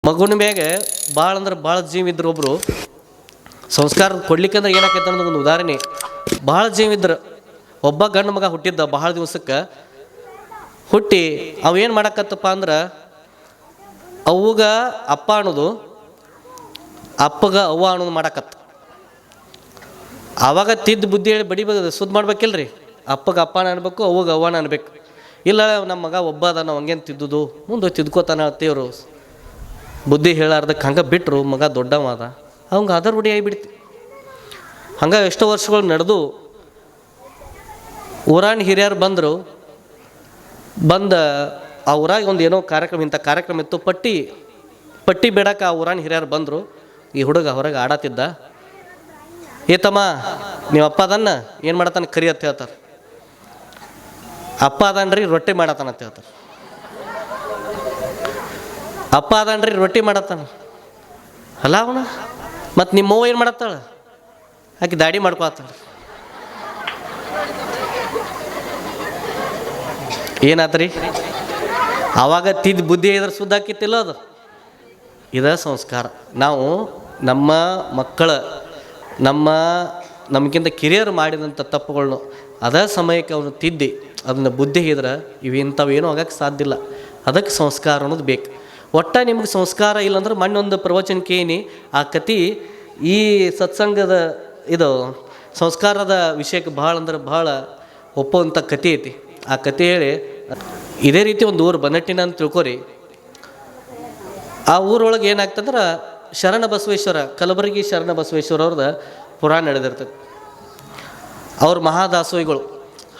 ಮಗುನ ಮ್ಯಾಗೆ ಭಾಳ ಅಂದ್ರೆ ಭಾಳ ಜೀವ ಇದ್ರು ಒಬ್ಬರು ಸಂಸ್ಕಾರ ಕೊಡ್ಲಿಕ್ಕಂದ್ರೆ ಏನಾಕೈತೆ ಅನ್ನೋದು ಒಂದು ಉದಾಹರಣೆ. ಭಾಳ ಜೀವ ಇದ್ರು ಒಬ್ಬ ಗಂಡು ಮಗ ಹುಟ್ಟಿದ್ದ ಭಾಳ ದಿವ್ಸಕ್ಕೆ. ಹುಟ್ಟಿ ಅವೇನು ಮಾಡಕತ್ತಪ್ಪ ಅಂದ್ರೆ ಅವ್ಗ ಅಪ್ಪ ಅನ್ನೋದು ಅಪ್ಪಗ ಅವ್ವ ಅನ್ನೋದು ಮಾಡಕತ್ತ. ಆವಾಗ ತಿದ್ದು ಬುದ್ಧಿ ಹೇಳಿ ಬಡಿಬೇಕು, ಸುದ್ದಿ ಮಾಡ್ಬೇಕಿಲ್ರಿ. ಅಪ್ಪಗೆ ಅಪ್ಪನ ಅನ್ಬೇಕು, ಅವ್ಗೆ ಅವ್ವನ ಅನ್ಬೇಕು. ಇಲ್ಲ ನಮ್ಮ ಮಗ ಒಬ್ಬ ಅದ ನಾವು ಹಂಗೇನು ತಿದ್ದುದು, ಮುಂದೆ ತಿದ್ಕೋತಾನ ಅತ್ತೇವ್ರು ಬುದ್ಧಿ ಹೇಳಾರ್ದಕ್ಕೆ ಹಂಗೆ ಬಿಟ್ಟರು. ಮಗ ದೊಡ್ಡವ ಅದ, ಅವಂಗೆ ಅದರ ರೂಢಿ ಆಗಿಬಿಡ್ತಿ. ಹಂಗೆ ಎಷ್ಟೋ ವರ್ಷಗಳು ನಡೆದು ಊರಾಣ ಹಿರಿಯರು ಬಂದರು. ಆ ಊರಾಗ ಒಂದು ಏನೋ ಕಾರ್ಯಕ್ರಮ, ಇಂಥ ಕಾರ್ಯಕ್ರಮ ಇತ್ತು. ಪಟ್ಟಿ ಬೇಡಕ್ಕೆ ಆ ಊರಾಣ ಹಿರಿಯರು ಬಂದರು. ಈ ಹುಡುಗ ಹೊರಗೆ ಆಡತ್ತಿದ್ದ. ಏತಮ್ಮ ನೀವು ಅಪ್ಪ ಅದನ್ನ ಏನು ಮಾಡತ್ತಾನ ಕರಿ ಅಂತ ಹೇಳ್ತಾರೆ. ಅಪ್ಪ ಅದನ್ರಿ ರೊಟ್ಟಿ ಮಾಡತ್ತಾನ ಅಂತ ಹೇಳ್ತಾರೆ. ಅಪ್ಪ ಅದನ್ರಿ ರೊಟ್ಟಿ ಮಾಡತ್ತಾನ. ಅಲ್ಲ ಅವನ ಮತ್ತು ನಿಮ್ಮವ್ವ ಏನು ಮಾಡತ್ತಾಳ? ಆಕೆ ದಾಡಿ ಮಾಡ್ಕೊತಾಳ. ಏನಾತ್ರಿ? ಆವಾಗ ತಿದ್ದು ಬುದ್ಧಿ ಇದ್ರೆ ಸುದ್ದ ಹಾಕಿತ್ತಿಲ್ಲ ಅದು. ಇದ ಸಂಸ್ಕಾರ. ನಾವು ನಮ್ಮ ಮಕ್ಕಳ ನಮಗಿಂತ ಕಿರಿಯರು ಮಾಡಿದಂಥ ತಪ್ಪುಗಳನ್ನು ಅದೇ ಸಮಯಕ್ಕೆ ಅವನು ತಿದ್ದಿ ಅದನ್ನು ಬುದ್ಧಿ ಇದ್ರೆ ಇಂಥವೇನೂ ಆಗಕ್ಕೆ ಸಾಧ್ಯ ಇಲ್ಲ. ಅದಕ್ಕೆ ಸಂಸ್ಕಾರ ಅನ್ನೋದು ಬೇಕು. ಒಟ್ಟು ನಿಮ್ಗೆ ಸಂಸ್ಕಾರ ಇಲ್ಲಾಂದ್ರೆ ಮೊನ್ನೊಂದು ಪ್ರವಚನ ಕೇಳಿ ಆ ಕತೆ ಈ ಸತ್ಸಂಗದ ಇದು ಸಂಸ್ಕಾರದ ವಿಷಯಕ್ಕೆ ಭಾಳ ಅಂದ್ರೆ ಭಾಳ ಒಪ್ಪುವಂಥ ಕತೆ ಐತಿ. ಆ ಕತೆ ಹೇಳಿ ಇದೇ ರೀತಿ ಒಂದು ಊರು ಬನ್ನಟ್ಟಿನ ಅಂತ ತಿಳ್ಕೊರಿ. ಆ ಊರೊಳಗೆ ಏನಾಗ್ತಂದ್ರೆ ಶರಣ ಬಸವೇಶ್ವರ, ಕಲಬುರಗಿ ಶರಣ ಬಸವೇಶ್ವರ ಅವ್ರದ ಪುರಾಣ ನಡೆದಿರ್ತದೆ. ಅವ್ರು ಮಹಾದಾಸೋಹಿಗಳು,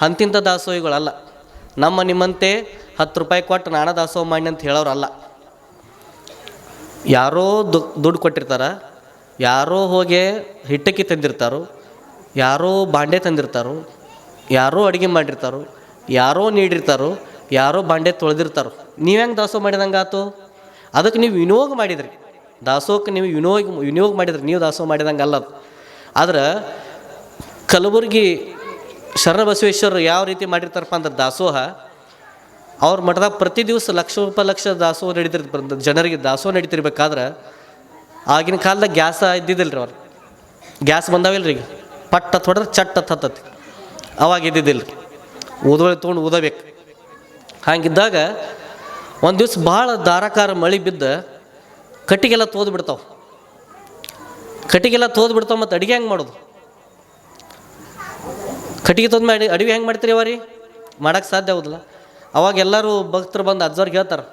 ಅಂತಿಂಥ ದಾಸೋಹಿಗಳಲ್ಲ. ನಿಮ್ಮಂತೆ 10 ರೂಪಾಯಿ ಕೊಟ್ಟು ನಾಣ ದಾಸೋಹ ಮಾಡಿ ಅಂತ ಹೇಳೋರಲ್ಲ. ಯಾರೋ ದುಡ್ಡು ಕೊಟ್ಟಿರ್ತಾರ, ಯಾರೋ ಹೋಗಿ ಹಿಟ್ಟಕ್ಕಿ ತಂದಿರ್ತಾರೋ, ಯಾರೋ ಬಾಂಡೆ ತಂದಿರ್ತಾರೋ, ಯಾರೋ ಅಡುಗೆ ಮಾಡಿರ್ತಾರೋ, ಯಾರೋ ನೀಡಿರ್ತಾರೋ, ಯಾರೋ ಬಾಂಡೆ ತೊಳೆದಿರ್ತಾರೋ. ನೀವು ಹೆಂಗೆ ದಾಸೋಹ ಮಾಡಿದಂಗೆ ಆತು? ಅದಕ್ಕೆ ನೀವು ವಿನಿಯೋಗ ಮಾಡಿದ್ರಿ. ದಾಸೋಹಕ್ಕೆ ನೀವು ವಿನಿಯೋಗ ಮಾಡಿದ್ರಿ, ನೀವು ದಾಸೋಹ ಮಾಡಿದಂಗೆ ಅಲ್ಲ ಅದು. ಆದ್ರೆ ಕಲಬುರಗಿ ಶರಣ ಬಸವೇಶ್ವರರು ಯಾವ ರೀತಿ ಮಾಡಿರ್ತಾರಪ್ಪ ಅಂದ್ರೆ ದಾಸೋಹ, ಅವ್ರ ಮಠದಾಗ ಪ್ರತಿ ದಿವಸ ಲಕ್ಷ ದಾಸೋಹ ನಡೀತಿರ್ತ. ಜನರಿಗೆ ದಾಸೋಹ ನಡೀತಿರ್ಬೇಕಾದ್ರೆ ಆಗಿನ ಕಾಲದಾಗ ಗ್ಯಾಸ ಇದ್ದಿದ್ದಿಲ್ಲ ರೀ. ಅವ್ರು ಗ್ಯಾಸ್ ಬಂದಾವಿಲ್ಲ ರೀ. ಈಗ ಪಟ್ಟ ಹೊಡೆದ್ರೆ ಚಟ್ಟ ಹತ್ತತಿ. ಅವಾಗ ಇದ್ದಿದ್ದಿಲ್ಲ ರೀ. ಊದೊಳೆ ತೊಗೊಂಡು ಊದಬೇಕು. ಹಾಗಿದ್ದಾಗ ಒಂದು ದಿವ್ಸ ಭಾಳ ಧಾರಾಕಾರ ಮಳೆ ಬಿದ್ದ ಕಟ್ಟಿಗೆಲ್ಲ ತೋದು ಬಿಡ್ತಾವೆ. ಮತ್ತು ಅಡುಗೆ ಹೆಂಗೆ ಮಾಡೋದು? ಕಟ್ಟಿಗೆ ತೊಂದು ಮಾಡಿ ಅಡುಗೆ ಹೆಂಗೆ ಮಾಡ್ತೀರಿ ಅವರಿ? ಮಾಡೋಕ್ಕೆ ಸಾಧ್ಯ ಆಗೋದಿಲ್ಲ. ಅವಾಗ ಎಲ್ಲರೂ ಭಕ್ತರು ಬಂದು ಅಜ್ಜವ್ರಿಗೆ ಹೇಳ್ತಾರೆ,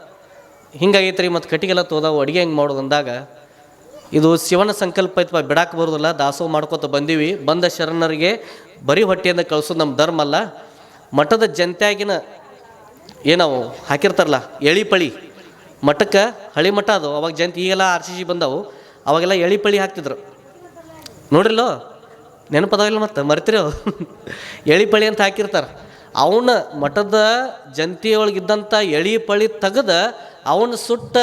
ಹಿಂಗಾಗೈತೆ ರೀ, ಮತ್ತು ಕಟ್ಟಿಗೆಲ್ಲ ತೋದಾವು, ಅಡುಗೆ ಹೆಂಗೆ ಮಾಡೋದು ಅಂದಾಗ, ಇದು ಶಿವನ ಸಂಕಲ್ಪ ಐತಪ್ಪ, ಬಿಡಾಕೆ ಬರೋದಿಲ್ಲ, ದಾಸೋಹ ಮಾಡ್ಕೊತ ಬಂದೀವಿ. ಬಂದ ಶರಣರಿಗೆ ಬರೀ ಹೊಟ್ಟೆಯಿಂದ ಕಳಿಸೋದು ನಮ್ಮ ಧರ್ಮ ಅಲ್ಲ. ಮಠದ ಜಂತ್ಯಾಗಿನ ಏನವು ಹಾಕಿರ್ತಾರಲ್ಲ ಎಳಿಪಳಿ, ಮಠಕ್ಕೆ ಹಳಿ ಮಠ ಅದು. ಅವಾಗ ಜಂತಿ, ಈಗೆಲ್ಲ RCC ಬಂದವು. ಅವಾಗೆಲ್ಲ ಎಳಿಪಳಿ ಹಾಕ್ತಿದ್ರು ನೋಡ್ರಿಲ್ಲೋ, ನೆನಪದಾವಿಲ್ಲ, ಮತ್ತು ಮರ್ತಿರೋ ಎಳಿಪಳಿ ಅಂತ ಹಾಕಿರ್ತಾರೆ. ಅವನ ಮಠದ ಜಂತಿಯೊಳಗಿದ್ದಂಥ ಎಳಿಪಳಿ ತೆಗೆದು ಅವನು ಸುಟ್ಟ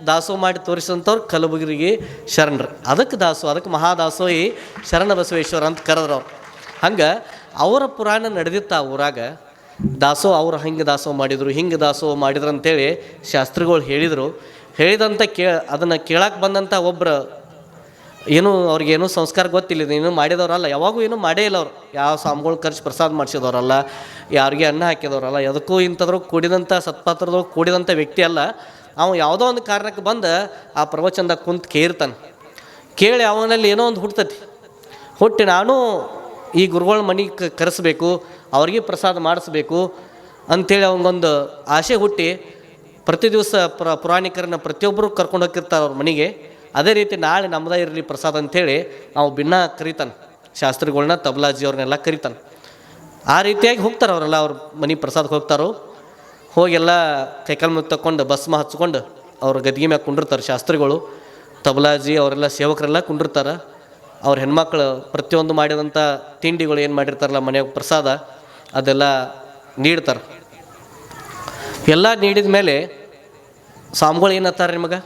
ದಾಸೋಹ ಮಾಡಿ ತೋರಿಸಿದಂಥವ್ರು ಕಲಬುರಗಿ ಶರಣರು. ಅದಕ್ಕೆ ದಾಸೋಹ, ಅದಕ್ಕೆ ಮಹಾದಾಸೋಹಿ ಶರಣ ಬಸವೇಶ್ವರ ಅಂತ ಕರೆದ್ರು ಅವ್ರು. ಹಂಗೆ ಅವರ ಪುರಾಣ ನಡೆದಿತ್ತು ಆ ಊರಾಗ. ದಾಸೋಹ ಅವ್ರು ಹಿಂಗೆ ದಾಸೋಹ ಮಾಡಿದರು, ಹಿಂಗೆ ದಾಸೋಹ ಮಾಡಿದ್ರು ಅಂತೇಳಿ ಶಾಸ್ತ್ರಿಗಳು ಹೇಳಿದಂಥ ಅದನ್ನು ಕೇಳಕ್ಕೆ ಬಂದಂಥ ಒಬ್ಬರು ಏನೂ ಅವ್ರಿಗೇನೂ ಸಂಸ್ಕಾರ ಗೊತ್ತಿಲ್ಲ, ಏನೂ ಮಾಡಿದವರಲ್ಲ, ಯಾವಾಗೂ ಏನೂ ಮಾಡೇ ಇಲ್ಲ ಅವ್ರು. ಯಾವ ಸ್ವಾಮಿಗಳು ಖರ್ಚು ಪ್ರಸಾದ ಮಾಡಿಸಿದವರಲ್ಲ, ಯಾರಿಗೆ ಅನ್ನ ಹಾಕಿದವರಲ್ಲ, ಎದಕ್ಕೂ ಇಂಥದ್ರು ಕೂಡಿದಂಥ ಸತ್ಪಾತ್ರದೊಳಗೆ ಕೂಡಿದಂಥ ವ್ಯಕ್ತಿ ಅಲ್ಲ. ಅವ ಯಾವುದೋ ಒಂದು ಕಾರಣಕ್ಕೆ ಬಂದು ಆ ಪ್ರವಚನದಾಗ ಕುಂತು ಕೇಳಿ ಅವನಲ್ಲಿ ಏನೋ ಒಂದು ಹುಟ್ಟಿ ನಾನು ಈ ಗುರುಗಳ ಮನೆಗೆ ಕರೆಸಬೇಕು, ಅವ್ರಿಗೆ ಪ್ರಸಾದ ಮಾಡಿಸ್ಬೇಕು ಅಂಥೇಳಿ ಅವನಿಗೊಂದು ಆಸೆ ಹುಟ್ಟಿ ಪ್ರತಿ ದಿವಸ ಪುರಾಣಿಕರನ್ನ ಪ್ರತಿಯೊಬ್ಬರು ಕರ್ಕೊಂಡು ಹೋಗಿರ್ತಾರೆ ಅವ್ರ ಮನೆಗೆ. ಅದೇ ರೀತಿ ನಾಳೆ ನಮ್ಮದೇ ಇರಲಿ ಪ್ರಸಾದ ಅಂಥೇಳಿ ನಾವು ಭಿನ್ನ ಕರಿತಾನೆ. ಶಾಸ್ತ್ರಿಗಳನ್ನ, ತಬಲಾಜಿ ಅವ್ರನ್ನೆಲ್ಲ ಕರಿತಾನೆ. ಆ ರೀತಿಯಾಗಿ ಹೋಗ್ತಾರೆ ಅವರೆಲ್ಲ. ಅವ್ರ ಮನೆ ಪ್ರಸಾದಕ್ಕೆ ಹೋಗ್ತಾರೋ, ಹೋಗೆಲ್ಲ ಕೈಕಾಲು ಮುಗಿ ತಗೊಂಡು ಭಸ್ಮ ಹಚ್ಕೊಂಡು ಅವ್ರ ಗದ್ಗೆ ಮ್ಯಾಗ ಕುಂಡಿರ್ತಾರೆ ಶಾಸ್ತ್ರಿಗಳು, ತಬಲಾಜಿ ಅವರೆಲ್ಲ ಸೇವಕರೆಲ್ಲ ಕುಂಡಿರ್ತಾರೆ. ಅವ್ರ ಹೆಣ್ಮಕ್ಳು ಪ್ರತಿಯೊಂದು ಮಾಡಿದಂಥ ತಿಂಡಿಗಳು ಏನು ಮಾಡಿರ್ತಾರಲ್ಲ ಮನೆಯಾಗ ಪ್ರಸಾದ, ಅದೆಲ್ಲ ನೀಡ್ತಾರೆ. ಎಲ್ಲ ನೀಡಿದ ಮೇಲೆ ಸ್ವಾಮಿಗಳು ಏನತ್ತಾರೆ, ನಿಮಗೆ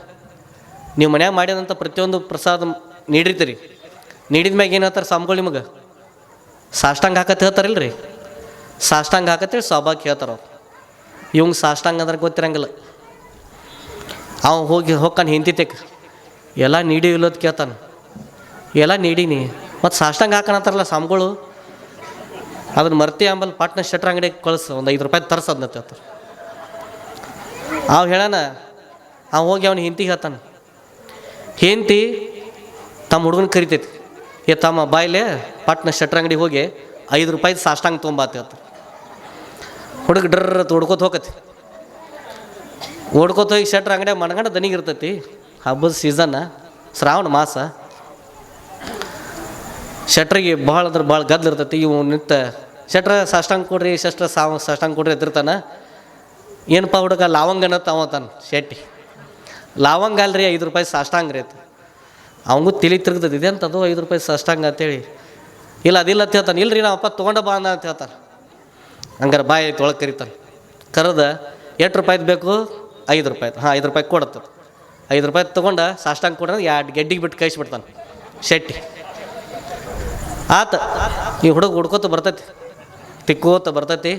ನೀವು ಮನ್ಯಾಗ ಮಾಡಿದಂಥ ಪ್ರತಿಯೊಂದು ಪ್ರಸಾದ ನೀಡಿರ್ತೀರಿ. ನೀಡಿದ ಮ್ಯಾಗ ಏನತ್ತಾರೆ ಸ್ವಾಮಿಗಳು ನಿಮಗೆ? ಸಾಷ್ಟಾಂಗ ಹಾಕತ್ತೆ ಹೇಳ್ತಾರಿಲ್ಲ ರೀ. ಸಾಷ್ಟಾಂಗ ಹಾಕತ್ತೇಳಿ ಸ್ವಾಭಾವಿಕ ಹೇಳ್ತಾರೆ ಅವ್ರು. ಇವಂಗೆ ಸಾಷ್ಟಾಂಗ ಅಂದ್ರೆ ಗೊತ್ತಿರಂಗಿಲ್ಲ. ಅವ ಹೋಗ್ಕಾನ ಹಿಂತಿತೆಕ್ ಎಲ್ಲ ನೀಡಿ ಇಲ್ಲೋದು ಕೇಳ್ತಾನೆ. ಎಲ್ಲ ನೀಡೀನಿ ಮತ್ತು ಸಾಷ್ಟಾಂಗ ಹಾಕೋಣತ್ತಾರಲ್ಲ ಸ್ವಾಮಿಗಳು, ಅದನ್ನ ಮರ್ತಿ ಆಂಬಲ್ ಪಾಟ್ನ ಶೆಟ್ರ್ ಅಂಗಡಿಗೆ ಕಳಿಸು, ಒಂದು 5 ರೂಪಾಯಿ ತರ್ಸದ್ನ ಹೇಳ್ತಾರೆ. ಅವ ಹೇಳೋಣ, ಅವ ಹೋಗಿ ಅವನು ಹಿಂತಿಗೆ ಹೇಳ್ತಾನೆ. ಹೆಂಡ್ತಿ ತಮ್ಮ ಹುಡುಗನ ಕರಿತೈತಿ, ತಮ್ಮ ಬಾಯ್ಲೆ ಪಾಟ್ನ ಶೆಟ್ರ್ ಅಂಗಡಿಗೆ ಹೋಗಿ 5 ರೂಪಾಯಿ ಸಾಷ್ಟಾಂಗ ತೊಗೊಂಬಾತ ಹೇಳ್ತಾರೆ. ಹುಡುಗ ಡ್ರತ್ ಹೊಡ್ಕೋತ ಹೋಗತಿ. ಓಡ್ಕೋತ ಹೋಗಿ ಶೆಟ್ರ್ ಅಂಗಡಿಯಾಗ ಮಣ್ಗಂಡ ದನಿಗಿರ್ತೈತಿ. ಹಬ್ಬದ ಸೀಸನ್ನ, ಶ್ರಾವಣ ಮಾಸ, ಶೆಟ್ರಿಗೆ ಭಾಳ ಅಂದ್ರೆ ಭಾಳ ಗದ್ಲು ಇರ್ತೈತಿ. ಇವು ನಿಂತ ಶೆಟ್ರ ಸಾಷ್ಟಾಂಗ ಕೊಡ್ರಿ, ಸಾಷ್ಟಾಂಗ ಕೊಡ್ರಿ ಎತ್ತಿರ್ತಾನೆ. ಏನಪ್ಪ ಹುಡುಗ ಲವಂಗನ ತಾವತಾನ ಶೆಟ್ಟಿ, ಲವಂಗ ಅಲ್ರಿ 5 ರೂಪಾಯಿ ಸಾಷ್ಟಾಂಗ ರೀ ಅಂತ. ಅವಂಗೂ ತಿಳಿ ತಿರುಗ್ತದೆ, ಇದೆ ಅಂತದು 5 ರೂಪಾಯಿ ಸಾಷ್ಟಾಂಗ ಅಂತೇಳಿ. ಇಲ್ಲ ಅದಿಲ್ಲ ಅಂತ ಹೇಳ್ತಾನೆ. ಇಲ್ರಿ ನಾವು ಅಪ್ಪ ತೊಗೊಂಡ ಬಾ ಅಂತ ಹೇಳ್ತಾನೆ. ಹಂಗಾರೆ ಬಾಯಿ ಐತಿ ಒಳಗೆ ಕರಿತಾನೆ. ಕರೆದ ಎಷ್ಟು ರೂಪಾಯ್ದು ಬೇಕು? 5 ರೂಪಾಯಿ. ಹಾಂ 5 ರೂಪಾಯಿ ಕೊಡುತ್ತೆ. 5 ರೂಪಾಯಿ ತೊಗೊಂಡ ಸಾಷ್ಟಾಂಗ ಕೊಡ್ರೆ 2 ಗೆಡ್ಡಿಗೆ ಬಿಟ್ಟು ಕಳಿಸ್ಬಿಡ್ತಾನೆ ಶೆಟ್ಟಿ. ಆತ ಈ ಹುಡುಗ ಹುಡ್ಕೋತ ಬರ್ತೈತಿ, ತಿಕ್ಕೋತ ಬರ್ತೈತಿ.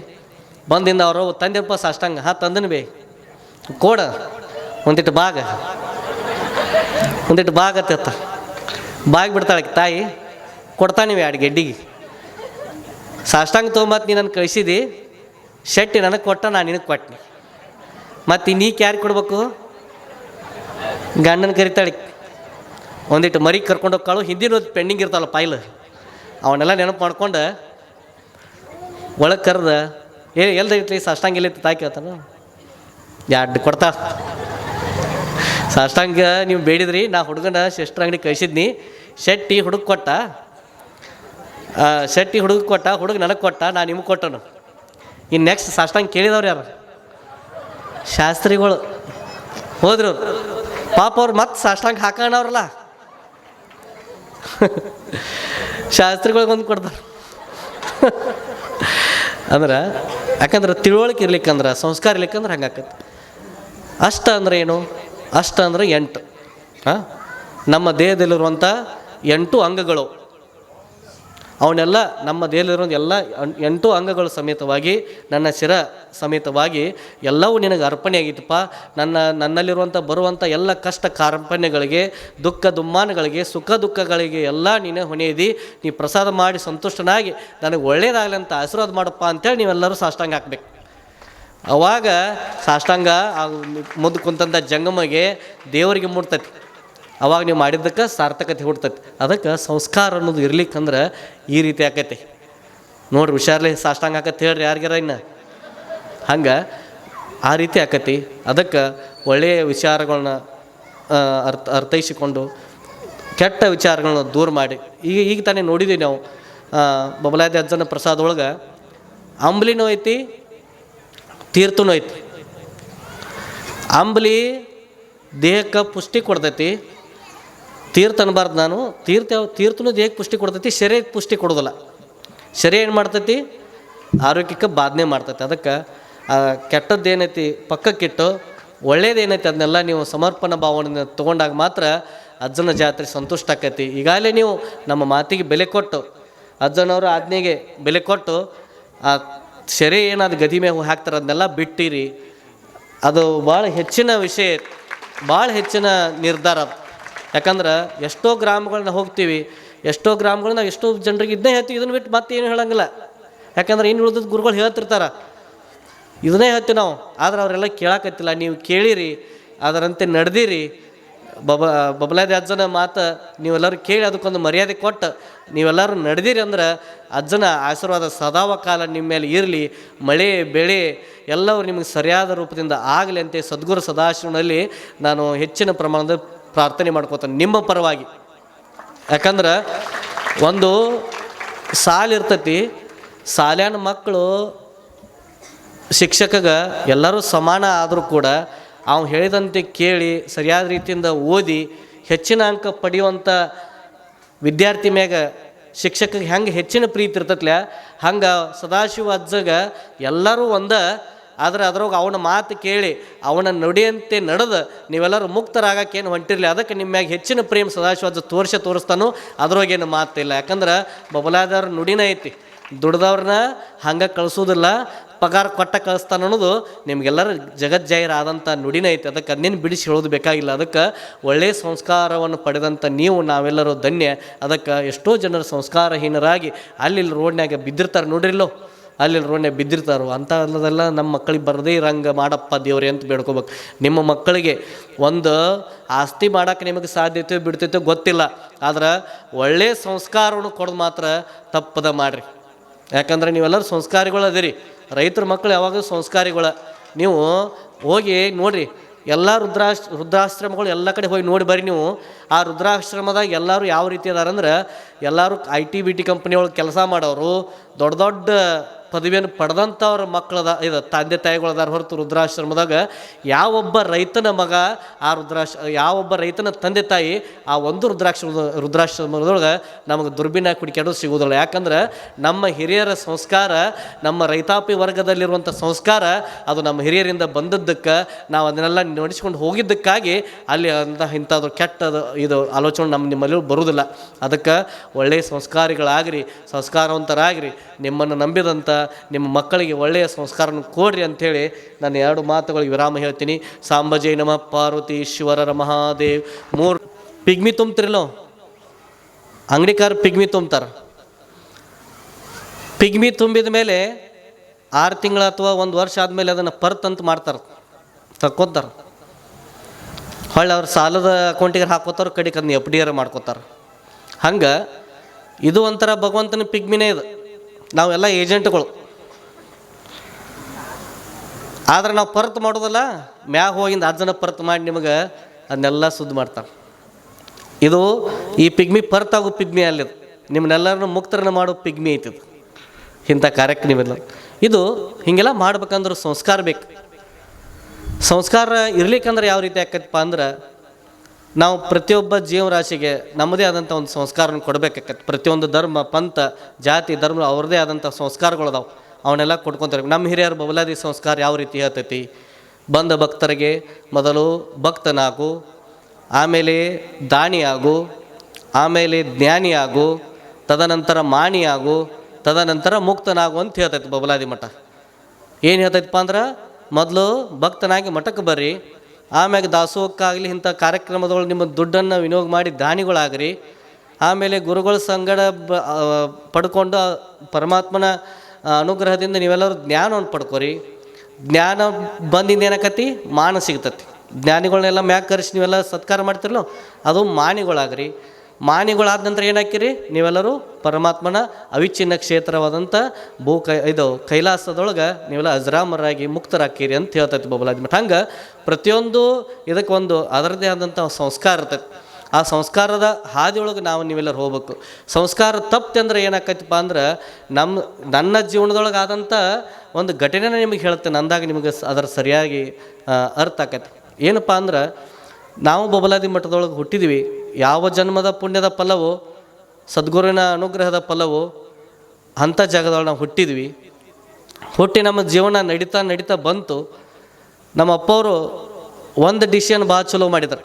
ಬಂದಿಂದ ಅವರು ತಂದೆಪ್ಪ ಸಾಷ್ಟಾಂಗ. ಹಾಂ ತಂದನು ಬೇ, ಕೋಡ ಒಂದಿಟ್ಟು ಭಾಗ ಅಂತ ಬಾಗಿ ಬಿಡ್ತಾಳೆ ತಾಯಿ. ಕೊಡ್ತಾನೆ 2 ಗೆಡ್ಡಿಗೆ. ಸಾಷ್ಟಾಂಗ ತೊಗೊಂಬತ್ತು ನೀ ನನ್ನ ಕಳಿಸಿದಿ, ಶೆಟ್ಟಿ ನನಗೆ ಕೊಟ್ಟ, ನಾನು ನಿನಗೆ ಕೊಟ್ಟನಿ. ಮತ್ತು ನೀಕೆ ಯಾರಿಗೆ ಕೊಡ್ಬೇಕು? ಗಂಡನ ಕರಿತಾಳೆ. ಒಂದಿಟ್ಟು ಮರಿ ಕರ್ಕೊಂಡು ಹೋಗ್ಕಾಳು. ಹಿಂದಿನ ಪೆಂಡಿಂಗ್ ಇರ್ತಾವಲ್ಲ ಪಾಯ್ಲು, ಅವನ್ನೆಲ್ಲ ನೆನಪು ಮಾಡ್ಕೊಂಡು ಒಳಗೆ ಕರೆದ, ಎಲ್ದೈತ್ಲಿ ಸಾಷ್ಟಾಂಗ ಎಲ್ಲೈತಿ ತಾಯಿ ಕೇಳ್ತಾನ. 2 ಕೊಡ್ತಾ. ಸಾಷ್ಟಾಂಗ ನೀವು ಬೇಡಿದ್ರಿ, ನಾ ಹುಡುಗನ ಶೆಟ್ರ್ ಅಂಗಡಿ ಕಳಿಸಿದ್ನಿ. ಶೆಟ್ಟಿ ಹುಡುಗ ಕೊಟ್ಟ, ಹುಡುಗ ನನಗೆ ಕೊಟ್ಟ, ನಾನು ನಿಮಗೆ ಕೊಟ್ಟನು. ಇನ್ನು ನೆಕ್ಸ್ಟ್ ಸಾಷ್ಟಾಂಗ ಕೇಳಿದವ್ರು ಯಾರು? ಶಾಸ್ತ್ರಿಗಳು. ಹೋದ್ರು ಪಾಪ ಅವ್ರು ಮತ್ತೆ ಸಾಷ್ಟಾಂಗ ಹಾಕೋಣವ್ರಲ್ಲ, ಶಾಸ್ತ್ರಿಗಳಿಗೊಂದು ಕೊಡ್ತಾರೆ. ಅಂದ್ರೆ ಯಾಕಂದ್ರೆ ತಿಳುವಳಿಕೆ ಇರ್ಲಿಕ್ಕಂದ್ರೆ, ಸಂಸ್ಕಾರ ಇರ್ಲಿಕ್ಕಂದ್ರೆ ಹಂಗೆ ಆಕತ್ತೆ. ಅಷ್ಟ ಅಂದ್ರೆ ಏನು? ಅಷ್ಟ ಅಂದ್ರೆ 8. ಹಾಂ, ನಮ್ಮ ದೇಹದಲ್ಲಿರುವಂಥ 8 ಅಂಗಗಳು, ಅವನ್ನೆಲ್ಲ ನಮ್ಮ ದೇಹದಲ್ಲಿರೋ ಎಲ್ಲ 8 ಅಂಗಗಳು ಸಮೇತವಾಗಿ, ನನ್ನ ಶಿರ ಸಮೇತವಾಗಿ ಎಲ್ಲವೂ ನಿನಗೆ ಅರ್ಪಣೆ ಆಗಿತ್ತಪ್ಪ. ನನ್ನಲ್ಲಿರುವಂಥ ಬರುವಂಥ ಎಲ್ಲ ಕಷ್ಟ ಕಾರ್ಪಣ್ಯಗಳಿಗೆ, ದುಃಖ ದುಮ್ಮಾನಗಳಿಗೆ, ಸುಖ ದುಃಖಗಳಿಗೆ ಎಲ್ಲ ನೀನೇ ಹೊಣೆಯಿದಿ. ನೀ ಪ್ರಸಾದ ಮಾಡಿ ಸಂತುಷ್ಟನಾಗಿ ನನಗೆ ಒಳ್ಳೇದಾಗಲಿ ಅಂತ ಆಶೀರ್ವಾದ ಮಾಡಪ್ಪ ಅಂತೇಳಿ ನೀವೆಲ್ಲರೂ ಸಾಷ್ಟಾಂಗ ಹಾಕ್ಬೇಕು. ಅವಾಗ ಸಾಷ್ಟಾಂಗ ಮುಂದೆ ಕುಂತಂಥ ಜಂಗಮಗೆ ದೇವರಿಗೆ ಮುಟ್ತೈತಿ. ಅವಾಗ ನೀವು ಮಾಡಿದ್ದಕ್ಕೆ ಸಾರ್ಥಕತೆ ಹುಡ್ತೈತಿ. ಅದಕ್ಕೆ ಸಂಸ್ಕಾರ ಅನ್ನೋದು ಇರ್ಲಿಕ್ಕಂದ್ರೆ ಈ ರೀತಿ ಆಕೈತಿ ನೋಡ್ರಿ. ಹುಷಾರ್ಲಿ ಸಾಷ್ಟಾಂಗ ಆಕತ್ತೆ ಹೇಳ್ರಿ ಯಾರಿಗಾರ ಇನ್ನು ಹಂಗೆ ಆ ರೀತಿ ಆಕತಿ. ಅದಕ್ಕೆ ಒಳ್ಳೆಯ ವಿಚಾರಗಳನ್ನ ಅರ್ಥೈಸಿಕೊಂಡು ಕೆಟ್ಟ ವಿಚಾರಗಳನ್ನ ದೂರ ಮಾಡಿ, ಈಗ ತಾನೇ ನೋಡಿದ್ದೀವಿ ನಾವು ಬಬಲಾದಿ ಅಜ್ಜನ ಪ್ರಸಾದೊಳಗೆ ಅಂಬ್ಲಿನೂ ಐತಿ, ತೀರ್ಥನೂ ಐತಿ. ಅಂಬ್ಲಿ ದೇಹಕ್ಕೆ ಪುಷ್ಟಿ ಕೊಡ್ತೈತಿ. ತೀರ್ಥ ಅನ್ಬಾರ್ದು ನಾನು, ತೀರ್ಥನೂ ದೇಹಕ್ಕೆ ಪುಷ್ಟಿ ಕೊಡ್ತೈತಿ, ಶರೀರಕ್ಕೆ ಪುಷ್ಟಿ ಕೊಡೋದಿಲ್ಲ. ಶರೀರ ಏನು ಮಾಡ್ತೈತಿ? ಆರೋಗ್ಯಕ್ಕೆ ಬಾಧನೆ ಮಾಡ್ತೈತಿ. ಅದಕ್ಕೆ ಕೆಟ್ಟದ್ದೇನೈತಿ ಪಕ್ಕಕ್ಕಿಟ್ಟು ಒಳ್ಳೇದೇನೈತಿ ಅದನ್ನೆಲ್ಲ ನೀವು ಸಮರ್ಪಣಾ ಭಾವನೆಯಿಂದ ತೊಗೊಂಡಾಗ ಮಾತ್ರ ಅಜ್ಜನ ಜಾತ್ರೆ ಸಂತುಷ್ಟ ಆಕೈತಿ. ಈಗಾಗಲೇ ನೀವು ನಮ್ಮ ಮಾತಿಗೆ ಬೆಲೆ ಕೊಟ್ಟು, ಅಜ್ಜನವರು ಆಜ್ಞೆಗೆ ಬೆಲೆ ಕೊಟ್ಟು, ಆ ಶರೀರ ಏನಾದ್ರು ಗದಿ ಮೇಲೆ ಹಾಕ್ತಾರೆ ಅದನ್ನೆಲ್ಲ ಬಿಟ್ಟಿರಿ. ಅದು ಭಾಳ ಹೆಚ್ಚಿನ ವಿಷಯ, ಭಾಳ ಹೆಚ್ಚಿನ ನಿರ್ಧಾರ. ಯಾಕಂದ್ರೆ ಎಷ್ಟೋ ಗ್ರಾಮಗಳನ್ನ ಹೋಗ್ತೀವಿ, ಎಷ್ಟೋ ಗ್ರಾಮಗಳನ್ನ ಎಷ್ಟೋ ಜನರಿಗೆ ಇದನ್ನೇ ಹೇಳ್ತೀವಿ, ಇದನ್ನು ಬಿಟ್ಟು ಮತ್ತೆ ಏನು ಹೇಳಂಗಿಲ್ಲ. ಯಾಕಂದ್ರೆ ಏನು ಉಳಿದದ್ದು ಗುರುಗಳು ಹೇಳ್ತಿರ್ತಾರೆ, ಇದನ್ನೇ ಹೇಳ್ತೀವಿ ನಾವು. ಆದ್ರೆ ಅವರೆಲ್ಲ ಕೇಳಾಕತ್ತಿಲ್ಲ. ನೀವು ಕೇಳಿರಿ, ಅದರಂತೆ ನಡೆದಿರಿ. ಬಬಲಾದಿ ಅಜ್ಜನ ಮಾತು ನೀವೆಲ್ಲರೂ ಕೇಳಿ ಅದಕ್ಕೊಂದು ಮರ್ಯಾದೆ ಕೊಟ್ಟು ನೀವೆಲ್ಲರೂ ನಡೆದಿರಿ ಅಂದ್ರೆ ಅಜ್ಜನ ಆಶೀರ್ವಾದ ಸದಾವ ಕಾಲ ನಿಮ್ಮ ಮೇಲೆ ಇರಲಿ. ಮಳೆ ಬೆಳೆ ಎಲ್ಲವೂ ನಿಮಗೆ ಸರಿಯಾದ ರೂಪದಿಂದ ಆಗಲಿ ಅಂತ ಸದ್ಗುರು ಸದಾಶಿವನಲ್ಲಿ ನಾನು ಹೆಚ್ಚಿನ ಪ್ರಮಾಣದ ಪ್ರಾರ್ಥನೆ ಮಾಡ್ಕೋತೇನೆ ನಿಮ್ಮ ಪರವಾಗಿ. ಯಾಕಂದ್ರೆ ಒಂದು ಸಾಲಿರ್ತೈತಿ, ಶಾಲ್ಯಾನ ಮಕ್ಕಳು ಶಿಕ್ಷಕಗೆ ಎಲ್ಲರೂ ಸಮಾನ ಆದರೂ ಕೂಡ ಅವ್ನು ಹೇಳಿದಂತೆ ಕೇಳಿ ಸರಿಯಾದ ರೀತಿಯಿಂದ ಓದಿ ಹೆಚ್ಚಿನ ಅಂಕ ಪಡೆಯುವಂಥ ವಿದ್ಯಾರ್ಥಿ ಮ್ಯಾಗ ಶಿಕ್ಷಕಗೆ ಹೆಂಗೆ ಹೆಚ್ಚಿನ ಪ್ರೀತಿ ಇರ್ತೈತ್ಲ, ಹಂಗೆ ಸದಾಶಿವ ಅಜ್ಜಗ ಎಲ್ಲರೂ ಆದರೆ ಅದ್ರೊಳಗೆ ಅವನ ಮಾತು ಕೇಳಿ ಅವನ ನುಡಿಯಂತೆ ನಡೆದು ನೀವೆಲ್ಲರೂ ಮುಕ್ತರಾಗಕ್ಕೇನು ಹೊಂಟಿರಲಿ. ಅದಕ್ಕೆ ನಿಮ್ಮ ಮ್ಯಾಗ ಹೆಚ್ಚಿನ ಪ್ರೇಮ ಸದಾಶಿವ ಅಜ್ಜ ತೋರಿಸ್ತಾನೋ ಅದ್ರೊಳಗೇನು ಮಾತಿಲ್ಲ. ಯಾಕಂದ್ರೆ ಬಬಲಾದವ್ರ ನುಡಿನ ಐತಿ, ದುಡ್ದವ್ರನ್ನ ಹಂಗೆ ಕಳಿಸೋದಿಲ್ಲ, ಪಗಾರ ಕೊಟ್ಟ ಕಳಿಸ್ತಾನೆ ಅನ್ನೋದು ನಿಮಗೆಲ್ಲರ ಜಗಜ್ಜಾಹಿರ ಆದಂಥ ನುಡಿನೇ ಐತೆ. ಅದಕ್ಕೆ ಅದನ್ನೇನು ಬಿಡಿಸಿ ಹೇಳೋದು ಬೇಕಾಗಿಲ್ಲ. ಅದಕ್ಕೆ ಒಳ್ಳೆಯ ಸಂಸ್ಕಾರವನ್ನು ಪಡೆದಂಥ ನೀವು ನಾವೆಲ್ಲರೂ ಧನ್ಯ. ಅದಕ್ಕೆ ಎಷ್ಟೋ ಜನರು ಸಂಸ್ಕಾರಹೀನರಾಗಿ ಅಲ್ಲಿ ರೋಡ್ನ್ಯಾಗ ಬಿದ್ದಿರ್ತಾರೆ ನೋಡ್ರಿಲ್ಲೋ, ಅಲ್ಲಿ ರೋಡ್ನ್ಯಾಗ ಬಿದ್ದಿರ್ತಾರೋ ಅಂಥದ್ದೆಲ್ಲ ನಮ್ಮ ಮಕ್ಕಳಿಗೆ ಬರದೇ ಇರಂಗೆ ಮಾಡಪ್ಪ ದೇವ್ರೆ ಅಂತ ಬೇಡ್ಕೋಬೇಕು. ನಿಮ್ಮ ಮಕ್ಕಳಿಗೆ ಒಂದು ಆಸ್ತಿ ಮಾಡೋಕೆ ನಿಮಗೆ ಸಾಧ್ಯತೆ ಬಿಡ್ತೈತೆ ಗೊತ್ತಿಲ್ಲ, ಆದ್ರೆ ಒಳ್ಳೆಯ ಸಂಸ್ಕಾರವನ್ನು ಕೊಡೋದು ಮಾತ್ರ ತಪ್ಪದ ಮಾಡಿರಿ. ಯಾಕಂದ್ರೆ ನೀವೆಲ್ಲರೂ ಸಂಸ್ಕಾರಿಗಳು ಅದಿರಿ. ರೈತರ ಮಕ್ಕಳು ಯಾವಾಗಲೂ ಸಂಸ್ಕಾರಿಗಳು. ನೀವು ಹೋಗಿ ನೋಡಿರಿ, ಎಲ್ಲ ವೃದ್ಧಾಶ್ರಮಗಳು ಎಲ್ಲ ಕಡೆ ಹೋಗಿ ನೋಡಿ ಬರ್ರಿ ನೀವು. ಆ ವೃದ್ಧಾಶ್ರಮದಾಗ ಎಲ್ಲರೂ ಯಾವ ರೀತಿ ಅದಾರಂದ್ರೆ ಎಲ್ಲರೂ IT-BT ಕಂಪ್ನಿ ಒಳಗೆ ಕೆಲಸ ಮಾಡೋರು, ದೊಡ್ಡ ದೊಡ್ಡ ಪದವಿಯನ್ನು ಪಡೆದಂಥವ್ರ ಮಕ್ಕಳದ ಇದು ತಂದೆ ತಾಯಿಗಳದಾರ ಹೊರತು ವೃದ್ಧಾಶ್ರಮದಾಗ ಯಾವೊಬ್ಬ ರೈತನ ಮಗ ಯಾವೊಬ್ಬ ರೈತನ ತಂದೆ ತಾಯಿ ಆ ಒಂದು ವೃದ್ಧಾಶ್ರಮದೊಳಗೆ ನಮಗೆ ದುರ್ಬಿನ ಕುಡಿಕೆಡೋದು ಸಿಗೋದಿಲ್ಲ. ಯಾಕಂದ್ರೆ ನಮ್ಮ ಹಿರಿಯರ ಸಂಸ್ಕಾರ, ನಮ್ಮ ರೈತಾಪಿ ವರ್ಗದಲ್ಲಿರುವಂಥ ಸಂಸ್ಕಾರ ಅದು ನಮ್ಮ ಹಿರಿಯರಿಂದ ಬಂದದ್ದಕ್ಕೆ ನಾವು ಅದನ್ನೆಲ್ಲ ನಡೆಸ್ಕೊಂಡು ಹೋಗಿದ್ದಕ್ಕಾಗಿ ಅಲ್ಲಿ ಇಂಥದ್ದು ಕೆಟ್ಟದು ಇದು ಆಲೋಚನೆ ನಿಮ್ಮಲ್ಲಿ ಬರುವುದಿಲ್ಲ. ಅದಕ್ಕೆ ಒಳ್ಳೆಯ ಸಂಸ್ಕಾರಿಗಳಾಗಿರಿ, ಸಂಸ್ಕಾರವಂತರಾಗಿರಿ. ನಿಮ್ಮನ್ನು ನಂಬಿದಂಥ ನಿಮ್ಮ ಮಕ್ಕಳಿಗೆ ಒಳ್ಳೆಯ ಸಂಸ್ಕಾರನ ಕೊಡ್ರಿ ಅಂಥೇಳಿ ನಾನು 2 ಮಾತುಗಳಿಗೆ ವಿರಾಮ ಹೇಳ್ತೀನಿ. ಸಾಂಬಜೈ ನಮಃ ಪಾರ್ವತೀಶ್ವರರ ಮಹಾದೇವ್. 3 ಪಿಗ್ಮಿ ತುಂಬ್ತಿರಲ್ಲೋ, ಅಂಗಡಿಕಾರ ಪಿಗ್ಮಿ ತುಂಬ್ತಾರೆ. ಪಿಗ್ಮಿ ತುಂಬಿದ ಮೇಲೆ 6 ತಿಂಗಳು ಅಥವಾ 1 ವರ್ಷ ಆದಮೇಲೆ ಅದನ್ನು ಪರ್ತಂತ ಮಾಡ್ತಾರೆ, ತಕ್ಕೊತಾರೆ. ಹೊಳ್ಳಿ ಅವ್ರು ಸಾಲದ ಅಕೌಂಟಿಗೆ ಹಾಕೋತಾರೆ, ಕಡೆಗೆ ಅದನ್ನ FD ಮಾಡ್ಕೋತಾರೆ. ಹಂಗೆ ಇದು ಒಂಥರ ಭಗವಂತನ ಪಿಗ್ಮಿನೇ. ಇದು ನಾವೆಲ್ಲ ಏಜೆಂಟ್ಗಳು. ಆದ್ರೆ ನಾವು ಪರ್ತ್ ಮಾಡೋದಲ್ಲ, ಮ್ಯಾಗ ಹೋಗಿಂದ ಅಜ್ಜನ ಪರ್ತ್ ಮಾಡಿ ನಿಮಗೆ ಅದನ್ನೆಲ್ಲ ಸುದ್ದಿ ಮಾಡ್ತಾರೆ. ಇದು ಈ ಪಿಗ್ಮಿ ಪರ್ತಾಗೋ ಪಿಗ್ಮಿ ಅಲ್ಲಿದು, ನಿಮ್ಮನ್ನೆಲ್ಲರನ್ನು ಮುಕ್ತರನ್ನು ಮಾಡೋ ಪಿಗ್ಮಿ ಐತಿದು. ಇಂಥ ಕಾರ್ಯಕ್ರಮ ಇದು ಹೀಗೆಲ್ಲ ಮಾಡ್ಬೇಕಂದ್ರೆ ಸಂಸ್ಕಾರ ಬೇಕು. ಸಂಸ್ಕಾರ ಇರ್ಲಿಕ್ಕಂದ್ರೆ ಯಾವ ರೀತಿ ಆಕೈತಪ್ಪ ಅಂದ್ರೆ ನಾವು ಪ್ರತಿಯೊಬ್ಬ ಜೀವರಾಶಿಗೆ ನಮ್ಮದೇ ಆದಂಥ ಒಂದು ಸಂಸ್ಕಾರನ ಕೊಡಬೇಕಾಕತ್ತೆ. ಪ್ರತಿಯೊಂದು ಧರ್ಮ, ಪಂಥ, ಜಾತಿ, ಧರ್ಮ ಅವ್ರದ್ದೇ ಆದಂಥ ಸಂಸ್ಕಾರಗಳದಾವೆ. ಅವನ್ನೆಲ್ಲ ಕೊಡ್ಕೊತಾರೆ. ನಮ್ಮ ಹಿರಿಯರು ಬಬಲಾದಿ ಸಂಸ್ಕಾರ ಯಾವ ರೀತಿ ಹೇಳ್ತೈತಿ? ಬಂದ ಭಕ್ತರಿಗೆ ಮೊದಲು ಭಕ್ತನಾಗು, ಆಮೇಲೆ ದಾನಿಯಾಗು, ಆಮೇಲೆ ಜ್ಞಾನಿಯಾಗು, ತದನಂತರ ಮಾಣಿಯಾಗು, ತದನಂತರ ಮುಕ್ತನಾಗು ಅಂತ ಹೇಳ್ತೈತಿ ಬಬಲಾದಿ ಮಠ. ಏನು ಹೇಳ್ತೈತಪ್ಪ ಅಂದ್ರೆ ಮೊದಲು ಭಕ್ತನಾಗಿ ಮಠಕ್ಕೆ ಬರ್ರಿ, ಆಮ್ಯಾಗ ದಾಸೋಹಕ್ಕಾಗಲಿ ಇಂಥ ಕಾರ್ಯಕ್ರಮದೊಳಗೆ ನಿಮ್ಮ ದುಡ್ಡನ್ನು ವಿನಿಯೋಗ ಮಾಡಿ ದಾನಿಗಳಾಗ್ರಿ. ಆಮೇಲೆ ಗುರುಗಳ ಸಂಗಡ ಪಡ್ಕೊಂಡು ಪರಮಾತ್ಮನ ಅನುಗ್ರಹದಿಂದ ನೀವೆಲ್ಲರೂ ಜ್ಞಾನವನ್ನು ಪಡ್ಕೊರಿ. ಜ್ಞಾನ ಬಂದಿಂದ ಏನಕತಿ? ಮಾನ ಸಿಗ್ತತಿ. ಜ್ಞಾನಿಗಳನ್ನೆಲ್ಲ ಮ್ಯಾಗ ಕರೆಸಿ ನೀವೆಲ್ಲ ಸತ್ಕಾರ ಮಾಡ್ತಿರಲ್ಲ, ಅದು ಮಾನಿಗಳಾಗ್ರಿ. ಮಾನಿಗಳಾದ ನಂತರ ಏನಾಕಿರಿ? ನೀವೆಲ್ಲರೂ ಪರಮಾತ್ಮನ ಅವಿಚ್ಛಿನ್ನ ಕ್ಷೇತ್ರವಾದಂಥ ಇದು ಕೈಲಾಸದೊಳಗೆ ನೀವೆಲ್ಲ ಅಜರಾಮರಾಗಿ ಮುಕ್ತರಾಕಿರಿ ಅಂತ ಹೇಳ್ತೈತಿ ಬಬಲಾದಿ ಮಠ. ಹಂಗೆ ಪ್ರತಿಯೊಂದು ಇದಕ್ಕೆ ಒಂದು ಅದರದ್ದೇ ಆದಂಥ ಸಂಸ್ಕಾರ ಇರ್ತೈತಿ. ಆ ಸಂಸ್ಕಾರದ ಹಾದಿಯೊಳಗೆ ನೀವೆಲ್ಲರೂ ಹೋಗ್ಬೇಕು. ಸಂಸ್ಕಾರ ತಪ್ಪಂದ್ರೆ ಏನಾಕೈತಪ್ಪ ಅಂದ್ರೆ ನನ್ನ ಜೀವನದೊಳಗೆ ಆದಂಥ ಒಂದು ಘಟನೆನ ನಿಮಗೆ ಹೇಳ್ತೇನೆ, ಅಂದಾಗ ನಿಮಗೆ ಅದರ ಸರಿಯಾಗಿ ಅರ್ಥ ಆಕೈತಿ. ಏನಪ್ಪ ಅಂದ್ರೆ ನಾವು ಬಬಲಾದಿ ಮಠದೊಳಗೆ ಹುಟ್ಟಿದ್ವಿ. ಯಾವ ಜನ್ಮದ ಪುಣ್ಯದ ಫಲವೋ, ಸದ್ಗುರುವಿನ ಅನುಗ್ರಹದ ಫಲವೋ ಅಂಥ ಜಾಗದೊಳಗೆ ನಾವು ಹುಟ್ಟಿ ನಮ್ಮ ಜೀವನ ನಡೀತಾ ಬಂತು. ನಮ್ಮ ಅಪ್ಪವರು ಒಂದು ಡಿಸಿಷನ್ ಭಾಳ ಚಲೋ ಮಾಡಿದ್ದಾರೆ.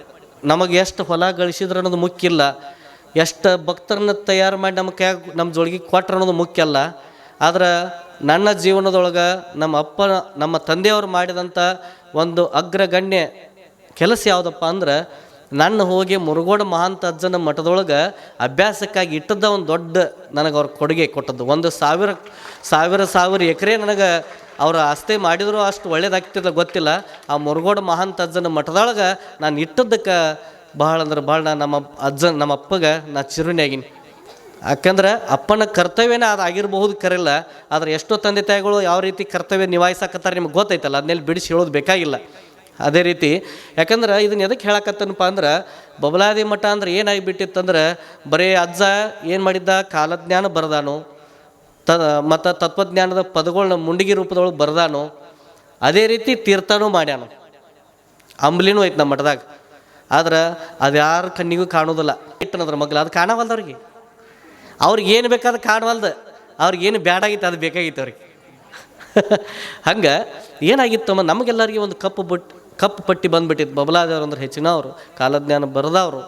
ನಮಗೆ ಎಷ್ಟು ಹೊಲ ಗಳಿಸಿದ್ರು ಅನ್ನೋದು ಮುಖ್ಯ ಇಲ್ಲ, ಎಷ್ಟು ಭಕ್ತರನ್ನ ತಯಾರು ಮಾಡಿ ನಮ್ಮ ಜೋಳಿಗೆ ಕೊಟ್ರು ಅನ್ನೋದು ಮುಖ್ಯ ಅಲ್ಲ. ಆದ್ರೆ ನನ್ನ ಜೀವನದೊಳಗೆ ನಮ್ಮ ತಂದೆಯವರು ಮಾಡಿದಂಥ ಒಂದು ಅಗ್ರಗಣ್ಯ ಕೆಲಸ ಯಾವುದಪ್ಪ ಅಂದ್ರೆ ನನ್ನ ಹೋಗಿ ಮುರುಗೋಡ ಮಹಾಂತ ಅಜ್ಜನ ಮಠದೊಳಗೆ ಅಭ್ಯಾಸಕ್ಕಾಗಿ ಇಟ್ಟದ್ದ ಒಂದು ದೊಡ್ಡ ನನಗೆ ಅವ್ರ ಕೊಡುಗೆ ಕೊಟ್ಟದ್ದು. 1,000 ಎಕರೆ ನನಗೆ ಅವ್ರ ಆಸ್ತಿ ಮಾಡಿದ್ರು ಅಷ್ಟು ಒಳ್ಳೇದಾಗ್ತಿಲ್ಲ ಗೊತ್ತಿಲ್ಲ. ಆ ಮುರುಗೋಡ ಮಹಾಂತ ಅಜ್ಜನ ಮಠದೊಳಗೆ ನಾನು ಇಟ್ಟದ್ದಕ್ಕೆ ಭಾಳ ಅಂದ್ರೆ ಭಾಳ ನಮ್ಮ ಅಪ್ಪಗೆ ನಾ ಚಿರುಣಿಯಾಗಿನಿ. ಯಾಕಂದ್ರೆ ಅಪ್ಪನ ಕರ್ತವ್ಯನೇ ಅದು ಆಗಿರಬಹುದು ಕರೆಲ್ಲ, ಆದರೆ ಎಷ್ಟೋ ತಂದೆ ತಾಯಿಗಳು ಯಾವ ರೀತಿ ಕರ್ತವ್ಯ ನಿಭಾಯಿಸಕತ್ತಾರೆ ನಿಮ್ಗೆ ಗೊತ್ತೈತಲ್ಲ, ಅದನ್ನೆಲ್ಲಿ ಬಿಡಿಸಿ ಹೇಳೋದು ಬೇಕಾಗಿಲ್ಲ. ಅದೇ ರೀತಿ ಯಾಕಂದ್ರೆ ಇದನ್ನು ಎದಕ್ಕೆ ಹೇಳಕತ್ತನಪ್ಪ ಅಂದ್ರೆ ಬಬಲಾದಿ ಮಠ ಅಂದ್ರೆ ಏನಾಗಿಬಿಟ್ಟಿತ್ತಂದ್ರೆ ಬರೀ ಅಜ್ಜ ಏನು ಮಾಡಿದ್ದ, ಕಾಲಜ್ಞಾನ ಬರೆದಾನು, ಮತ್ತು ತತ್ವಜ್ಞಾನದ ಪದಗಳನ್ನ ಮುಂಡಿಗೆ ರೂಪದೊಳಗೆ ಬರೆದಾನು. ಅದೇ ರೀತಿ ತೀರ್ಥನೂ ಮಾಡ್ಯಾನು, ಅಂಬ್ಲಿನೂ ಐತೆ ನಮ್ಮ ಮಠದಾಗ. ಆದ್ರೆ ಅದು ಯಾರ ಕಣ್ಣಿಗೂ ಕಾಣೋದಿಲ್ಲ. ಇಟ್ಟನದ್ರ ಮಗ್ಲು ಅದು ಕಾಣವಲ್ದವ್ರಿಗೆ. ಅವ್ರಿಗೆ ಏನು ಬೇಕಾದ್ರೆ ಕಾಣವಲ್ದು, ಅವ್ರಿಗೇನು ಬ್ಯಾಡಾಗಿತ್ತು ಅದು ಬೇಕಾಗಿತ್ತು ಅವ್ರಿಗೆ. ಹಂಗೆ ಏನಾಗಿತ್ತಮ್ಮ, ನಮಗೆಲ್ಲರಿಗೆ ಒಂದು ಕಪ್ಪು ಪಟ್ಟಿ ಬಂದುಬಿಟ್ಟಿತ್ತು. ಬಬಲಾದವ್ರು ಅಂದ್ರೆ ಹೆಚ್ಚಿನವರು, ಕಾಲಜ್ಞಾನ ಬರೆದವರು,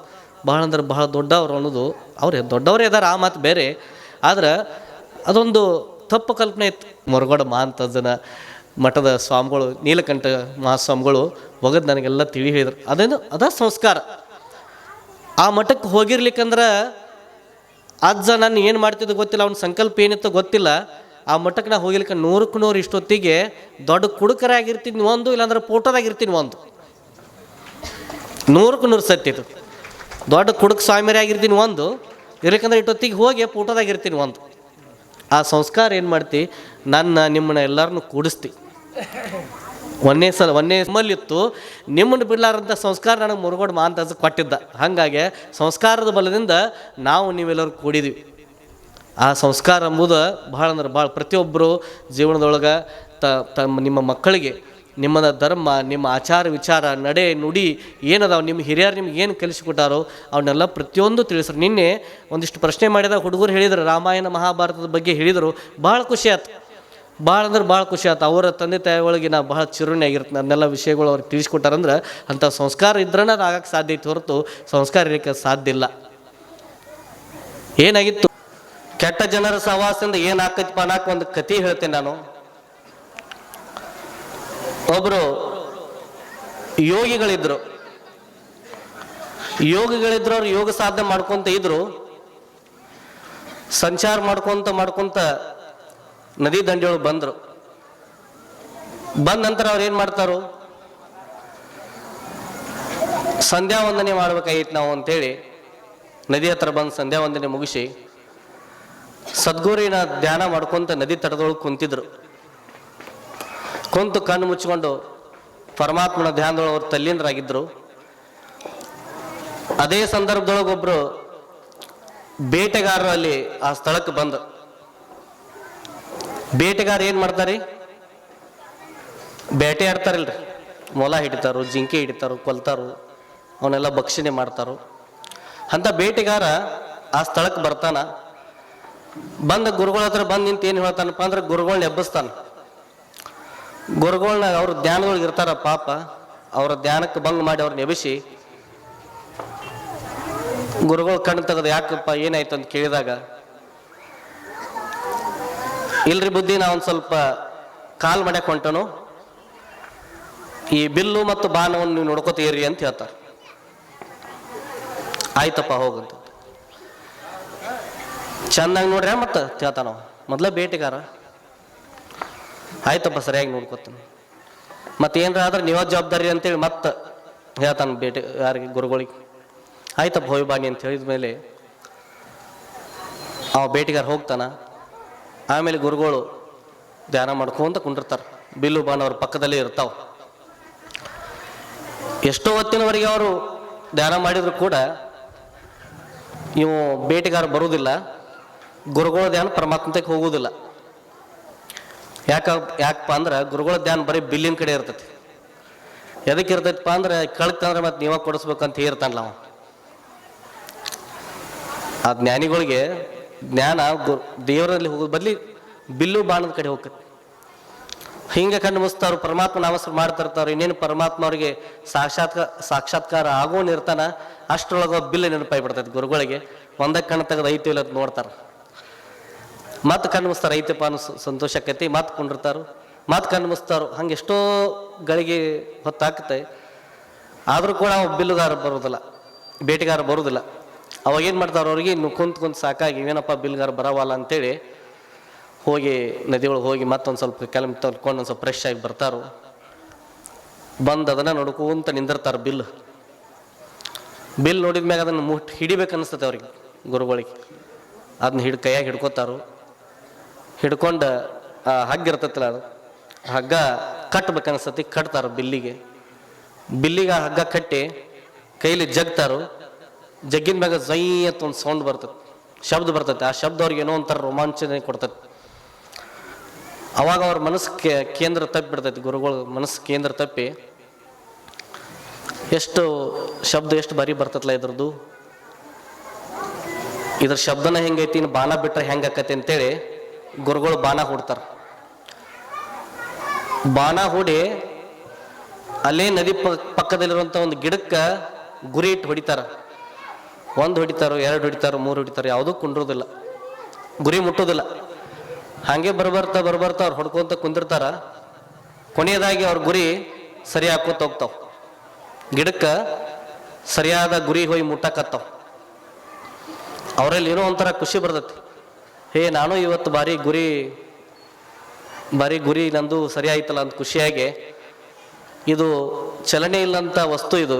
ಬಹಳ ಅಂದ್ರೆ ಬಹಳ ದೊಡ್ಡವರು ಅನ್ನೋದು. ಅವ್ರು ದೊಡ್ಡವರೇ ಇದ್ದಾರೆ, ಆ ಮಾತು ಬೇರೆ. ಆದ್ರೆ ಅದೊಂದು ತಪ್ಪು ಕಲ್ಪನೆ ಇತ್ತು. ಮುರುಗೋಡ ಮಹಾಂತಜ್ಜನ ಮಠದ ಸ್ವಾಮಿಗಳು ನೀಲಕಂಠ ಮಹಾಸ್ವಾಮಿಗಳು ಒಗದು ನನಗೆಲ್ಲ ತಿಳಿ ಹೇಳಿದ್ರು. ಅದ ಸಂಸ್ಕಾರ. ಆ ಮಠಕ್ಕೆ ಹೋಗಿರ್ಲಿಕ್ಕಂದ್ರೆ ಅಜ್ಜ ನಾನು ಏನು ಮಾಡ್ತಿದ್ದು ಗೊತ್ತಿಲ್ಲ, ಅವ್ನ ಸಂಕಲ್ಪ ಏನಿತ್ತು ಗೊತ್ತಿಲ್ಲ. ಆ ಮಠಕ್ಕೆ ನಾ ಹೋಗಿರ್ಲಿಕ್ಕೆ 100ಕ್ಕೆ 100 ಇಷ್ಟೊತ್ತಿಗೆ ದೊಡ್ಡ ಕುಡುಕರ ಆಗಿರ್ತೀನಿ ಒಂದು, ಇಲ್ಲಾಂದ್ರೆ ಫೋಟೋದಾಗಿರ್ತೀನಿ ಒಂದು. 100ಕ್ಕೆ 100 ಸತ್ಯ ಇದು. ದೊಡ್ಡ ಕುಡುಕ ಸ್ವಾಮಿಯರೇ ಆಗಿರ್ತೀನಿ ಒಂದು, ಇರ್ಲಿಕ್ಕಂದ್ರೆ ಇಷ್ಟೊತ್ತಿಗೆ ಹೋಗಿ ಫೋಟೋದಾಗಿರ್ತೀನಿ ಒಂದು. ಆ ಸಂಸ್ಕಾರ ಏನು ಮಾಡ್ತಿ, ನಿಮ್ಮನ್ನ ಎಲ್ಲರನ್ನೂ ಕೂಡಿಸ್ತಿ. ಒಂದೇ ಮಲ್ಲಿತ್ತು ನಿಮ್ಮನ್ನು ಬಿಡಲಾರಂಥ ಸಂಸ್ಕಾರ ನನಗೆ ಮುರುಗೋಡು ಮಹಾಂತಜ್ಜ ಕೊಟ್ಟಿದ್ದ. ಹಾಗಾಗಿ ಸಂಸ್ಕಾರದ ಬಲದಿಂದ ನಾವು ನೀವೆಲ್ಲರೂ ಕೂಡಿದ್ವಿ. ಆ ಸಂಸ್ಕಾರ ಎಂಬುದು ಭಾಳ ಅಂದ್ರೆ ಭಾಳ ಪ್ರತಿಯೊಬ್ಬರು ಜೀವನದೊಳಗೆ ನಿಮ್ಮ ಮಕ್ಕಳಿಗೆ ನಿಮ್ಮದ ಧರ್ಮ, ನಿಮ್ಮ ಆಚಾರ ವಿಚಾರ, ನಡೆ ನುಡಿ ಏನದಾವ, ನಿಮ್ಮ ಹಿರಿಯರು ನಿಮ್ಗೆ ಏನು ಕಲಿಸಿಕೊಟ್ಟಾರೋ ಅವನ್ನೆಲ್ಲ ಪ್ರತಿಯೊಂದು ತಿಳಿಸ್ರು. ನಿನ್ನೆ ಒಂದಿಷ್ಟು ಪ್ರಶ್ನೆ ಮಾಡಿದಾಗ ಹುಡುಗರು ಹೇಳಿದರು, ರಾಮಾಯಣ ಮಹಾಭಾರತದ ಬಗ್ಗೆ ಹೇಳಿದರು. ಭಾಳ ಖುಷಿ ಆಯ್ತು, ಭಾಳ ಅಂದ್ರೆ ಭಾಳ ಖುಷಿ ಆಯ್ತು. ಅವರ ತಂದೆ ತಾಯಿ ಒಳಗೆ ನಾ ಭಾಳ ಚಿರುಣಿ ಆಗಿರುತ್ತೆ. ಅದನ್ನೆಲ್ಲ ವಿಷಯಗಳು ಅವ್ರಿಗೆ ತಿಳಿಸ್ಕೊಟ್ಟಾರಂದ್ರೆ ಅಂಥ ಸಂಸ್ಕಾರ ಇದ್ರೇ ಅದು ಆಗಕ್ಕೆ ಸಾಧ್ಯ ಐತಿ, ಹೊರತು ಸಂಸ್ಕಾರ ಇರಲಿಕ್ಕೆ ಸಾಧ್ಯ ಇಲ್ಲ. ಏನಾಗಿತ್ತು, ಕೆಟ್ಟ ಜನರ ಸಹವಾಸದಿಂದ ಏನಾಕೈತಿಪ್ಪ ಅನ್ನಕ್ಕೆ ಒಂದು ಕತೆ ಹೇಳ್ತೇನೆ ನಾನು. ಒಬ್ಬರು ಯೋಗಿಗಳಿದ್ರು. ಅವ್ರು ಯೋಗ ಸಾಧನೆ ಮಾಡ್ಕೊತ ಇದ್ರು. ಸಂಚಾರ ಮಾಡ್ಕೊಂತ ನದಿ ದಂಡೆಯೊಳಗೆ ಬಂದರು. ಬಂದ ನಂತರ ಅವ್ರು ಏನು ಮಾಡ್ತಾರೋ, ಸಂಧ್ಯಾ ವಂದನೆ ಮಾಡ್ಬೇಕಾಗಿತ್ತು ನಾವು ಅಂತೇಳಿ ನದಿ ಹತ್ರ ಬಂದು ಸಂಧ್ಯಾ ವಂದನೆ ಮುಗಿಸಿ ಸದ್ಗುರುವಿನ ಧ್ಯಾನ ಮಾಡ್ಕೊಂತ ನದಿ ತಟದೊಳಗೆ ಕುಂತಿದ್ರು. ಕುಂತು ಕಣ್ಣು ಮುಚ್ಕೊಂಡು ಪರಮಾತ್ಮನ ಧ್ಯಾನದೊಳಗೆ ಅವ್ರು ತಲ್ಲೀನರಾಗಿದ್ದರು. ಅದೇ ಸಂದರ್ಭದೊಳಗೆ ಒಬ್ಬರು ಬೇಟೆಗಾರರು ಅಲ್ಲಿ ಆ ಸ್ಥಳಕ್ಕೆ ಬಂದರು. ಬೇಟೆಗಾರ ಏನು ಮಾಡ್ತಾರೆ, ಬೇಟೆ ಆಡ್ತಾರಲ್ರಿ, ಮೊಲ ಹಿಡಿತಾರೋ, ಜಿಂಕೆ ಹಿಡಿತಾರೋ, ಕೊಲ್ತಾರೋ, ಅವನ್ನೆಲ್ಲ ಭಕ್ಷಣೆ ಮಾಡ್ತಾರೋ. ಅಂತ ಬೇಟೆಗಾರ ಆ ಸ್ಥಳಕ್ಕೆ ಬರ್ತಾನ. ಬಂದ ಗುರುಗಳ ಹತ್ರ ಬಂದು ನಿಂತು ಏನು ಹೇಳ್ತಾನಪ್ಪ ಅಂದ್ರೆ ಗುರುಗಳನ್ನ ಎಬ್ಬಿಸ್ತಾನ. ಗುರುಗಳನ್ನ ಅವ್ರ ಧ್ಯಾನದೊಳಗೆ ಇರ್ತಾರ ಪಾಪ, ಅವರ ಧ್ಯಾನಕ್ಕೆ ಭಂಗ ಮಾಡಿ ಅವ್ರನ್ನ ಎಬ್ಬಿಸಿ ಗುರುಗಳು ಕಣ್ಣು ತೆಗೆದು ಯಾಕಪ್ಪ ಏನಾಯ್ತು ಅಂತ ಕೇಳಿದಾಗ, ಇಲ್ರಿ ಬುದ್ಧಿ, ನಾ ಒಂದು ಸ್ವಲ್ಪ ಕಾಲ್ ಮಾಡ್ಯಾಕ ಹೊಂಟನು, ಈ ಬಿಲ್ಲು ಮತ್ತು ಬಾಣವನ್ನು ನೀವು ನೋಡ್ಕೋತೀರಿ ಅಂತ ಹೇಳ್ತಾರೆ. ಆಯ್ತಪ್ಪ ಹೋಗಂತ ಚೆನ್ನಾಗಿ ನೋಡ್ರಿ ಮತ್ತೆ ಹೇಳ್ತಾನ. ಮೊದಲ ಬೇಟೆಗಾರ, ಆಯ್ತಪ್ಪ ಸರಿಯಾಗಿ ನೋಡ್ಕೋತಾನೆ. ಮತ್ತೆ ಏನ್ರ ಆದ್ರೆ ನೀವ ಜವಾಬ್ದಾರಿ ಅಂತೇಳಿ ಮತ್ತೆ ಹೇಳ್ತಾನೆ ಯಾರಿಗೆ, ಗುರುಗಳಿಗೆ. ಆಯ್ತಪ್ಪ ಹೋಯ್ ಬಾನಿ ಅಂತ ಹೇಳಿದ ಮೇಲೆ ಅವ ಬೇಟೆಗಾರ ಹೋಗ್ತಾನ. ಆಮೇಲೆ ಗುರುಗಳು ಧ್ಯಾನ ಮಾಡ್ಕೊಂತ ಕುಂಡಿರ್ತಾರೆ. ಬಿಲ್ಲು ಬಾಣ ಅವ್ರ ಪಕ್ಕದಲ್ಲೇ ಇರ್ತಾವ. ಎಷ್ಟೋ ಹೊತ್ತಿನವರೆಗೆ ಅವರು ಧ್ಯಾನ ಮಾಡಿದ್ರು ಕೂಡ ಇವು ಬೇಟೆಗಾರ ಬರುವುದಿಲ್ಲ. ಗುರುಗಳ ಧ್ಯಾನ ಪರಮಾತ್ಮಕ್ಕೆ ಹೋಗುವುದಿಲ್ಲ. ಯಾಕಪ್ಪ ಅಂದ್ರೆ ಗುರುಗಳ ಧ್ಯಾನ ಬರೀ ಬಿಲ್ಲಿನ ಕಡೆ ಇರ್ತೈತಿ. ಎದಕ್ಕೆ ಇರ್ತೈತಿಪ್ಪ ಅಂದ್ರೆ ಕಳ್ತಂದ್ರೆ ಮತ್ತೆ ನೀವ ಕೊಡಿಸ್ಬೇಕಂತ ಹೇಳ್ತಾನಲ್ಲ ಅವ. ಆ ಜ್ಞಾನಿಗಳಿಗೆ ಜ್ಞಾನ ದೇವರಲ್ಲಿ ಹೋಗೋದು ಬದಲಿ ಬಿಲ್ಲು ಬಾಣದ ಕಡೆ ಹೋಗ್ತೈತಿ. ಹಿಂಗೆ ಕಣ್ಣು ಮುಸ್ತಾರು, ಪರಮಾತ್ಮ ನಾಮಸ್ಕಾರ ಮಾಡ್ತಿರ್ತಾರ. ಇನ್ನೇನು ಪರಮಾತ್ಮ ಅವ್ರಿಗೆ ಸಾಕ್ಷಾತ್ಕಾರ ಆಗೋನಿರ್ತಾನ. ಅಷ್ಟರೊಳಗೆ ಬಿಲ್ಲು ನೆನಪಾಗಿ ಬಿಡ್ತೈತಿ ಗುರುಗಳಿಗೆ. ಒಂದಕ್ಕೆ ಕಣ್ಣು ತೆಗೆದು ಐತಿ ಇಲ್ಲ ನೋಡ್ತಾರ. ಮತ್ತೆ ಕಣ್ಣು ಮುಸ್ತಾರ, ಐತಪ್ಪ ಅನ್ನೋ ಸಂತೋಷ ಆಕೈತಿ. ಮತ್ತೆ ಕೊಂಡಿರ್ತಾರು, ಮತ್ತೆ ಕಣ್ಣು ಮುಸ್ತಾರು. ಹಂಗೆ ಎಷ್ಟೋ ಗಳಿಗೆ ಹೊತ್ತಾಕತ್ತೆ. ಆದರೂ ಕೂಡ ಅವ ಬಿಲ್ಲುಗಾರ ಬರೋದಿಲ್ಲ, ಬೇಟೆಗಾರ ಬರೋದಿಲ್ಲ. ಅವಾಗ ಏನು ಮಾಡ್ತಾರ, ಅವ್ರಿಗೆ ಇನ್ನು ಕುಂತ್ ಸಾಕಾಗಿ ಏನಪ್ಪ ಬಿಲ್ಗಾರ ಬರವಲ್ಲ ಅಂತೇಳಿ ಹೋಗಿ ನದಿ ಒಳಗೆ ಹೋಗಿ ಮತ್ತೊಂದು ಸ್ವಲ್ಪ ಕೆಲವು ತಲ್ಕೊಂಡು ಒಂದು ಸ್ವಲ್ಪ ಫ್ರೆಶ್ ಆಗಿ ಬರ್ತಾರೋ. ಬಂದು ಅದನ್ನು ನೋಡ್ಕೊಂತ ನಿಂದಿರ್ತಾರೆ. ಬಿಲ್ ನೋಡಿದ ಮ್ಯಾಗ ಅದನ್ನು ಹಿಡಿಬೇಕು ಅನಿಸ್ತದೆ ಅವ್ರಿಗೆ, ಗುರುಗಳಿಗೆ. ಅದನ್ನ ಕೈಯಾಗಿ ಹಿಡ್ಕೋತಾರೋ. ಹಿಡ್ಕೊಂಡು ಹಗ್ಗ ಇರ್ತೈತಲ್ಲ, ಅದು ಹಗ್ಗ ಕಟ್ಬೇಕನ್ಸತಿ. ಕಟ್ತಾರೋ ಬಿಲ್ಲಿಗೆ ಆ ಹಗ್ಗ ಕಟ್ಟಿ ಕೈಲಿ ಜಗ್ತಾರೋ. ಜಗ್ಗಿನ ಮ್ಯಾಗ ಜೈ ಅಂತ ಒಂದು ಸೌಂಡ್ ಬರ್ತದೆ, ಶಬ್ದ ಬರ್ತೈತೆ. ಆ ಶಬ್ದ ಅವ್ರಿಗೆ ಏನೋ ಒಂಥರ ರೋಮಾಂಚನೆ ಕೊಡ್ತೈತೆ. ಅವಾಗ ಅವ್ರ ಮನಸ್ಸು ಕೇಂದ್ರ ತಪ್ಪಿ ಬಿಡ್ತೈತಿ. ಗುರುಗಳು ಮನಸ್ಸು ಕೇಂದ್ರ ತಪ್ಪಿ ಎಷ್ಟು ಶಬ್ದ ಎಷ್ಟು ಬಾರಿ ಬರ್ತೈತಲ್ಲ ಇದ್ರದ್ದು. ಇದ್ರ ಶಬ್ದನ ಹೆಂಗೈತಿ, ಇನ್ನು ಬಾಣ ಬಿಟ್ರೆ ಹೆಂಗಾಕತಿ ಅಂತೇಳಿ ಗುರುಗಳು ಬಾಣ ಹೂಡ್ತಾರ. ಬಾಣ ಹೂಡಿ ಅಲ್ಲೇ ನದಿ ಪಕ್ಕದಲ್ಲಿರುವಂಥ ಒಂದು ಗಿಡಕ್ಕೆ ಗುರಿ ಇಟ್ಟು ಹೊಡಿತಾರ. 1 ಹೊಡಿತಾರೋ, 2 ಹೊಡಿತಾರೋ, 3 ಹೊಡಿತಾರೋ, ಯಾವುದೂ ಕುಂಡ್ರೋದಿಲ್ಲ, ಗುರಿ ಮುಟ್ಟೋದಿಲ್ಲ. ಹಾಗೆ ಬರ್ಬರ್ತಾ ಅವ್ರು ಹೊಡ್ಕೊಂತ ಕುಂದಿರ್ತಾರ. ಕೊನೆಯದಾಗಿ ಅವ್ರ ಗುರಿ ಸರಿ ಹಾಕೋತ ಹೋಗ್ತಾವ. ಗಿಡಕ್ಕೆ ಸರಿಯಾದ ಗುರಿ ಹೋಗಿ ಮುಟ್ಟಕತ್ತಾವ. ಅವರಲ್ಲಿ ಏನೋ ಒಂಥರ ಖುಷಿ ಬರ್ತೈತಿ. ನಾನು ಇವತ್ತು ಭಾರಿ ಗುರಿ ನಂದು ಸರಿ ಆಯ್ತಲ್ಲ ಅಂತ ಖುಷಿಯಾಗಿ, ಇದು ಚಲನೆ ಇಲ್ಲಂತ ವಸ್ತು, ಇದು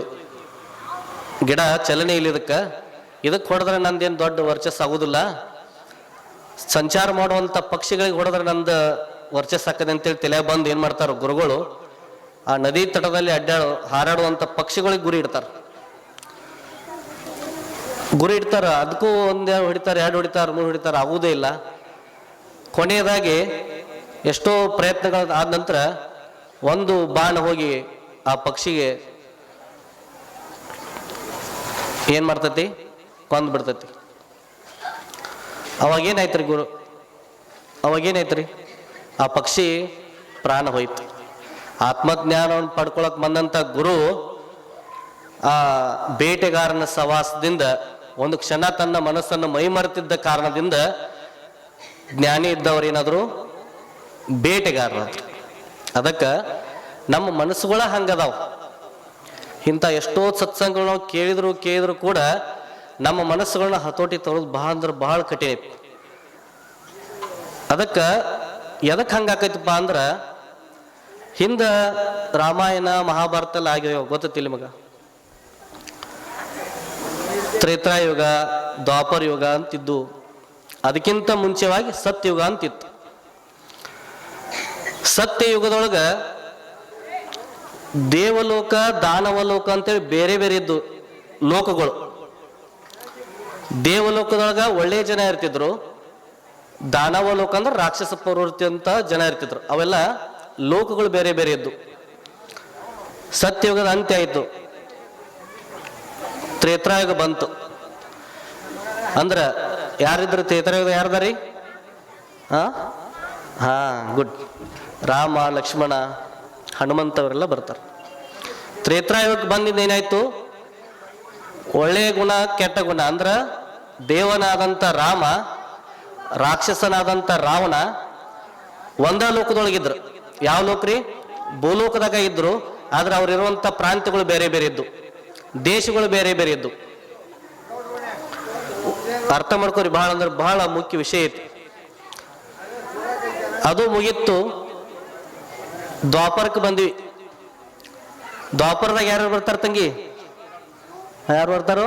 ಗಿಡ ಚಲನೆ ಇಲ್ಲ, ಇದಕ್ಕೆ ಹೊಡೆದ್ರೆ ನಂದೇನು ದೊಡ್ಡ ವರ್ಚಸ್ ಆಗೋದಿಲ್ಲ, ಸಂಚಾರ ಮಾಡುವಂಥ ಪಕ್ಷಿಗಳಿಗೆ ಹೊಡೆದ್ರೆ ನಂದು ವರ್ಚಸ್ ಹಾಕದೆ ಅಂತೇಳಿ ತಲೆ ಬಂದು ಏನು ಮಾಡ್ತಾರೋ ಗುರುಗಳು, ಆ ನದಿ ತಟದಲ್ಲಿ ಹಾರಾಡುವಂಥ ಪಕ್ಷಿಗಳಿಗೆ ಗುರಿ ಇಡ್ತಾರೆ. ಅದಕ್ಕೂ ಒಂದೆರಡು ಹೊಡಿತಾರೆ, 2 ಹೊಡಿತಾರೆ, 3 ಹೊಡಿತಾರೆ, ಆಗುವುದೇ ಇಲ್ಲ. ಕೊನೆಯದಾಗಿ ಎಷ್ಟೋ ಪ್ರಯತ್ನಗಳು ಆದ ನಂತರ ಒಂದು ಬಾಣ ಹೋಗಿ ಆ ಪಕ್ಷಿಗೆ ಏನ್ ಮಾಡ್ತತಿ, ಕೊಂದು ಬಿಡ್ತತಿ. ಅವಾಗೇನಾಯ್ತ್ರಿ ಆ ಪಕ್ಷಿ ಪ್ರಾಣ ಹೋಯ್ತು. ಆತ್ಮಜ್ಞಾನವನ್ನು ಪಡ್ಕೊಳಕ್ ಬಂದಂತ ಗುರು ಆ ಬೇಟೆಗಾರನ ಸವಾಸದಿಂದ ಒಂದು ಕ್ಷಣ ತನ್ನ ಮನಸ್ಸನ್ನು ಮೈಮರೆತಿದ್ದ ಕಾರಣದಿಂದ ಜ್ಞಾನಿ ಇದ್ದವ್ರೇನಾದ್ರು ಬೇಟೆಗಾರರಾದ್ರು. ಅದಕ್ಕೆ ನಮ್ಮ ಮನಸ್ಸುಗಳ ಹಂಗದಾವ. ಇಂಥ ಎಷ್ಟೋ ಸತ್ಸಂಗಗಳು ನಾವು ಕೇಳಿದ್ರು ಕೂಡ ನಮ್ಮ ಮನಸ್ಸುಗಳನ್ನ ಹತೋಟಿ ತರೋದು ಬಹಳ ಕಠಿಣ ಐತಿ. ಅದಕ್ಕೆ ಎದಕ್ಕೆ ಹಂಗಾಕೈತಪ್ಪ ಅಂದ್ರೆ, ಹಿಂದ ರಾಮಾಯಣ ಮಹಾಭಾರತ ಎಲ್ಲ ಆಗಿವೆ, ಗೊತ್ತಿಲ್ಲ ನಿಮಗ. ತ್ರೇತಾಯುಗ, ದ್ವಾಪರ ಯುಗ ಅಂತಿದ್ದು, ಅದಕ್ಕಿಂತ ಮುಂಚೆವಾಗಿ ಸತ್ಯುಗ ಅಂತಿತ್ತು. ಸತ್ಯಯುಗದೊಳಗ ದೇವಲೋಕ, ದಾನವಲೋಕ ಅಂತೇಳಿ ಬೇರೆ ಬೇರೆ ಇದ್ದು ಲೋಕಗಳು. ದೇವಲೋಕದೊಳಗ ಒಳ್ಳೆಯ ಜನ ಇರ್ತಿದ್ರು, ದಾನವಲೋಕ ಅಂದ್ರೆ ರಾಕ್ಷಸ ಪ್ರವೃತ್ತಿ ಅಂತ ಜನ ಇರ್ತಿದ್ರು. ಅವೆಲ್ಲ ಲೋಕಗಳು ಬೇರೆ ಬೇರೆ ಇದ್ದು. ಸತ್ಯಯುಗದ ಅಂತ್ಯ ಆಯಿತು, ತ್ರೇತಾಯುಗ ಬಂತು. ಅಂದ್ರ ಯಾರಿದ್ರು ತ್ರೇತಾಯುಗ? ಯಾರ್ದಾರಿ? ಗುಡ್. ರಾಮ, ಲಕ್ಷ್ಮಣ, ಹನುಮಂತ ಅವರೆಲ್ಲ ಬರ್ತಾರೆ. ತ್ರೇತಾಯುಗಕ್ಕೆ ಬಂದಿದ್ದು ಏನಾಯ್ತು? ಒಳ್ಳೆಯ ಗುಣ, ಕೆಟ್ಟ ಗುಣ. ಅಂದ್ರ ದೇವನಾದಂಥ ರಾಮ, ರಾಕ್ಷಸನಾದಂಥ ರಾವಣ ಒಂದ ಲೋಕದೊಳಗಿದ್ರು. ಯಾವ ಲೋಕ್ರಿ? ಭೂಲೋಕದಾಗ ಇದ್ರು. ಆದ್ರೆ ಅವ್ರಿರುವಂಥ ಪ್ರಾಂತ್ಯಗಳು ಬೇರೆ ಬೇರೆ ಇದ್ದು, ದೇಶಗಳು ಬೇರೆ ಬೇರೆ ಇದ್ದು. ಅರ್ಥ ಮಾಡ್ಕೋರಿ, ಬಹಳ ಅಂದ್ರೆ ಬಹಳ ಮುಖ್ಯ ವಿಷಯ ಐತಿ. ಅದು ಮುಗಿತ್ತು, ದ್ವಾಪರಕ್ಕೆ ಬಂದ್ವಿ. ದ್ವಾಪರದಾಗ ಯಾರು ಬರ್ತಾರ ತಂಗಿ? ಯಾರು ಬರ್ತಾರೋ?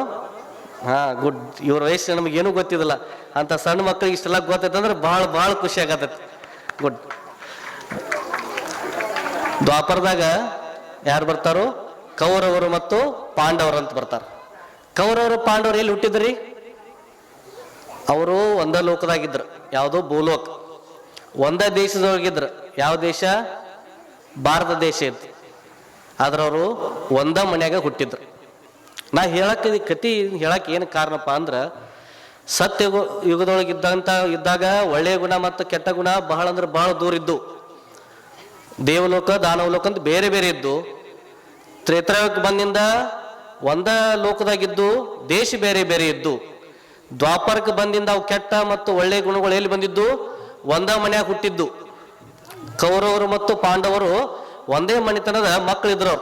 ಗುಡ್. ಇವ್ರ ವಯಸ್ಸು ನಮಗೇನು ಗೊತ್ತಿದಿಲ್ಲ, ಅಂತ ಸಣ್ಣ ಮಕ್ಕಳಿಗೆ ಇಷ್ಟೆಲ್ಲ ಗೊತ್ತೈತಂದ್ರೆ ಬಹಳ ಖುಷಿ ಆಗತ್ತೈತಿ. ಗುಡ್. ದ್ವಾಪರದಾಗ ಯಾರು ಬರ್ತಾರೋ? ಕೌರವರು ಮತ್ತು ಪಾಂಡವರು ಅಂತ ಬರ್ತಾರ. ಕೌರವರು ಪಾಂಡವರು ಎಲ್ಲಿ ಹುಟ್ಟಿದ್ರಿ? ಅವರು ಒಂದ ಲೋಕದಾಗಿದ್ರು. ಯಾವುದೋ ಭೂಲೋಕ. ಒಂದ ದೇಶದೊಳಗಿದ್ರು. ಯಾವ ದೇಶ? ಭಾರತ ದೇಶ ಇತ್ತು. ಆದ್ರೆ ಅವರು ಒಂದ ಮನ್ಯಾಗ ಹುಟ್ಟಿದ್ರು. ನಾ ಕತಿ ಹೇಳಕ್ಕೆ ಏನು ಕಾರಣಪ್ಪ ಅಂದ್ರೆ, ಸತ್ಯ ಇದ್ದಾಗ ಒಳ್ಳೆಯ ಗುಣ ಮತ್ತು ಕೆಟ್ಟ ಗುಣ ಬಹಳ ಅಂದ್ರೆ ಬಹಳ ದೂರ ಇದ್ದು. ದೇವಲೋಕ, ದಾನವಲೋಕ ಅಂತ ಬೇರೆ ಬೇರೆ ಇದ್ದು. ತ್ರೇತಾಯುಗಕ್ಕೆ ಬಂದಿಂದ ಒಂದ ಲೋಕದಾಗಿದ್ದು, ದೇಶ ಬೇರೆ ಬೇರೆ ಇದ್ದು. ದ್ವಾಪರಕ್ಕೆ ಬಂದಿಂದ ಅವು ಕೆಟ್ಟ ಮತ್ತು ಒಳ್ಳೆಯ ಗುಣಗಳು ಎಲ್ಲಿ ಬಂದಿದ್ದು? ಒಂದ ಮನ್ಯಾಗ ಹುಟ್ಟಿದ್ದು. ಕೌರವರು ಮತ್ತು ಪಾಂಡವರು ಒಂದೇ ಮನೆತನದ ಮಕ್ಕಳಿದ್ರು.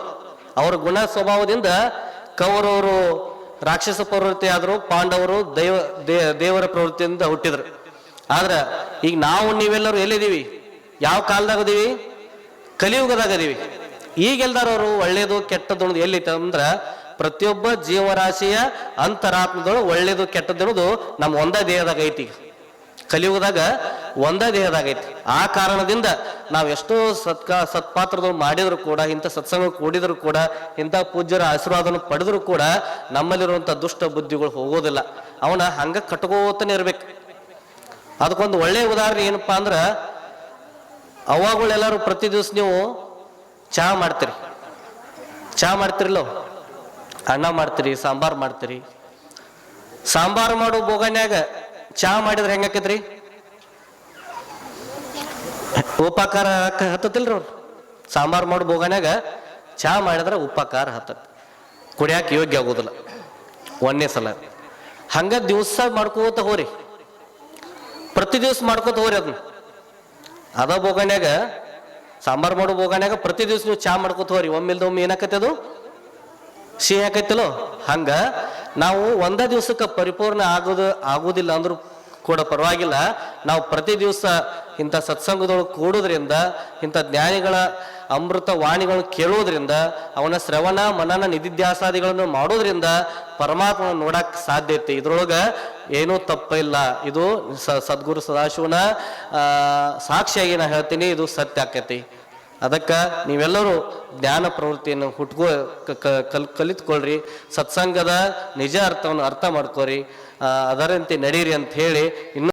ಅವರ ಗುಣ ಸ್ವಭಾವದಿಂದ ಕೌರವರು ರಾಕ್ಷಸ ಪ್ರವೃತ್ತಿ ಆದ್ರು, ಪಾಂಡವರು ದೇವರ ಪ್ರವೃತ್ತಿಯಿಂದ ಹುಟ್ಟಿದ್ರು. ಆದ್ರೆ ಈಗ ನಾವು ನೀವೆಲ್ಲರೂ ಎಲ್ಲಿದ್ದೀವಿ? ಯಾವ ಕಾಲದಾಗ ಅದೀವಿ? ಕಲಿಯುಗದಾಗ ಅದೀವಿ. ಈಗೆಲ್ದಾರವರು ಒಳ್ಳೇದು ಕೆಟ್ಟದ್ದು ಅನ್ನೋದು ಎಲ್ಲಿತ್ತು ಅಂದ್ರ, ಪ್ರತಿಯೊಬ್ಬ ಜೀವರಾಶಿಯ ಅಂತರಾತ್ಮದೊಳಗೆ ಒಳ್ಳೇದು ಕೆಟ್ಟದ್ದು ಅನ್ನೋದು ನಮ್ಮ ಒಂದೇ ದೇಹದಾಗ ಐತಿ. ಕಲಿಯುಗದಾಗ ಒಂದೇ ದೇಹದಾಗ ಐತಿ. ಆ ಕಾರಣದಿಂದ ನಾವು ಎಷ್ಟೋ ಸತ್ಪಾತ್ರಗಳು ಮಾಡಿದ್ರು ಕೂಡ, ಇಂಥ ಸತ್ಸಂಗ ಕೂಡಿದ್ರು ಕೂಡ, ಇಂಥ ಪೂಜ್ಯರ ಆಶೀರ್ವಾದವನ್ನು ಪಡೆದ್ರು ಕೂಡ ನಮ್ಮಲ್ಲಿರುವಂಥ ದುಷ್ಟ ಬುದ್ಧಿಗಳು ಹೋಗೋದಿಲ್ಲ. ಅವನ ಹಂಗ ಕಟ್ಕೋತಾನೆ ಇರ್ಬೇಕು. ಅದಕ್ಕೊಂದು ಒಳ್ಳೆಯ ಉದಾಹರಣೆ ಏನಪ್ಪಾ ಅಂದ್ರೆ, ಅವಾಗಳೆಲ್ಲರೂ ಪ್ರತಿ ದಿವಸ ನೀವು ಚಹಾ ಮಾಡ್ತಿರಿಲ್ಲೋ? ಅನ್ನ ಮಾಡ್ತೀರಿ, ಸಾಂಬಾರು ಮಾಡ್ತೀರಿ. ಸಾಂಬಾರು ಮಾಡೋ ಬೋಗನ್ಯಾಗ ಚಹಾ ಮಾಡಿದ್ರೆ ಹೆಂಗಾಕೈತ್ರಿ? ಉಪಕಾರ ಹತ್ತತಿಲ್ರಿ ಅವ್ರು. ಸಾಂಬಾರು ಮಾಡೋ ಬೋಗನ್ಯಾಗ ಚಹಾ ಮಾಡಿದ್ರೆ ಉಪಕಾರ ಹತ್ತತ್, ಕುಡಿಯಾಕ ಯೋಗ್ಯ ಆಗೋದಿಲ್ಲ ಒಂದೇ ಸಲ. ಹಂಗ ದಿವಸ ಮಾಡ್ಕೋತ ಹೋರಿ, ಪ್ರತಿ ದಿವಸ ಮಾಡ್ಕೋತ ಹೋರಿ. ಅದನ್ನ ಅದ ಬೋಗಣ್ಯಾಗ ಸಾಂಬಾರು ಮಾಡೋ ಬೋಗಣ್ಯಾಗ ಪ್ರತಿ ದಿವಸ ನೀವು ಚಾ ಮಾಡ್ಕೋತ ಹೋರಿ, ಒಮ್ಮಿಲ್ದೊಮ್ಮೆ ಏನಾಕೈತೆ ಅದು ಸಿಹಿ ಆಕೈತಿಲ್ಲೋ. ಹಂಗ ನಾವು ಒಂದೇ ದಿವ್ಸಕ್ಕೆ ಪರಿಪೂರ್ಣ ಆಗೋದಿಲ್ಲ ಅಂದ್ರೂ ಕೂಡ ಪರವಾಗಿಲ್ಲ, ನಾವು ಪ್ರತಿ ದಿವಸ ಇಂಥ ಸತ್ಸಂಗದೊಳಗೆ ಕೂಡೋದ್ರಿಂದ, ಇಂಥ ಜ್ಞಾನಿಗಳ ಅಮೃತ ವಾಣಿಗಳನ್ನು ಕೇಳೋದ್ರಿಂದ, ಅವನ ಶ್ರವಣ ಮನನ ನಿಧಿಧ್ಯಾಸಾದಿಗಳನ್ನು ಮಾಡೋದ್ರಿಂದ ಪರಮಾತ್ಮನ ನೋಡಕ್ ಸಾಧ್ಯ ಐತಿ. ಇದ್ರೊಳಗೆ ಏನೂ ತಪ್ಪಿಲ್ಲ. ಇದು ಸದ್ಗುರು ಸದಾಶಿವನ ಸಾಕ್ಷಿಯಾಗಿ ನಾ ಹೇಳ್ತೀನಿ, ಇದು ಸತ್ಯ ಆಕೈತಿ. ಅದಕ್ಕೆ ನೀವೆಲ್ಲರೂ ಜ್ಞಾನ ಪ್ರವೃತ್ತಿಯನ್ನು ಕಲಿತ್ಕೊಳ್ರಿ, ಸತ್ಸಂಗದ ನಿಜ ಅರ್ಥವನ್ನು ಅರ್ಥ ಮಾಡ್ಕೋರಿ, ಅದರಂತೆ ನಡೀರಿ ಅಂತ ಹೇಳಿ ಇನ್ನು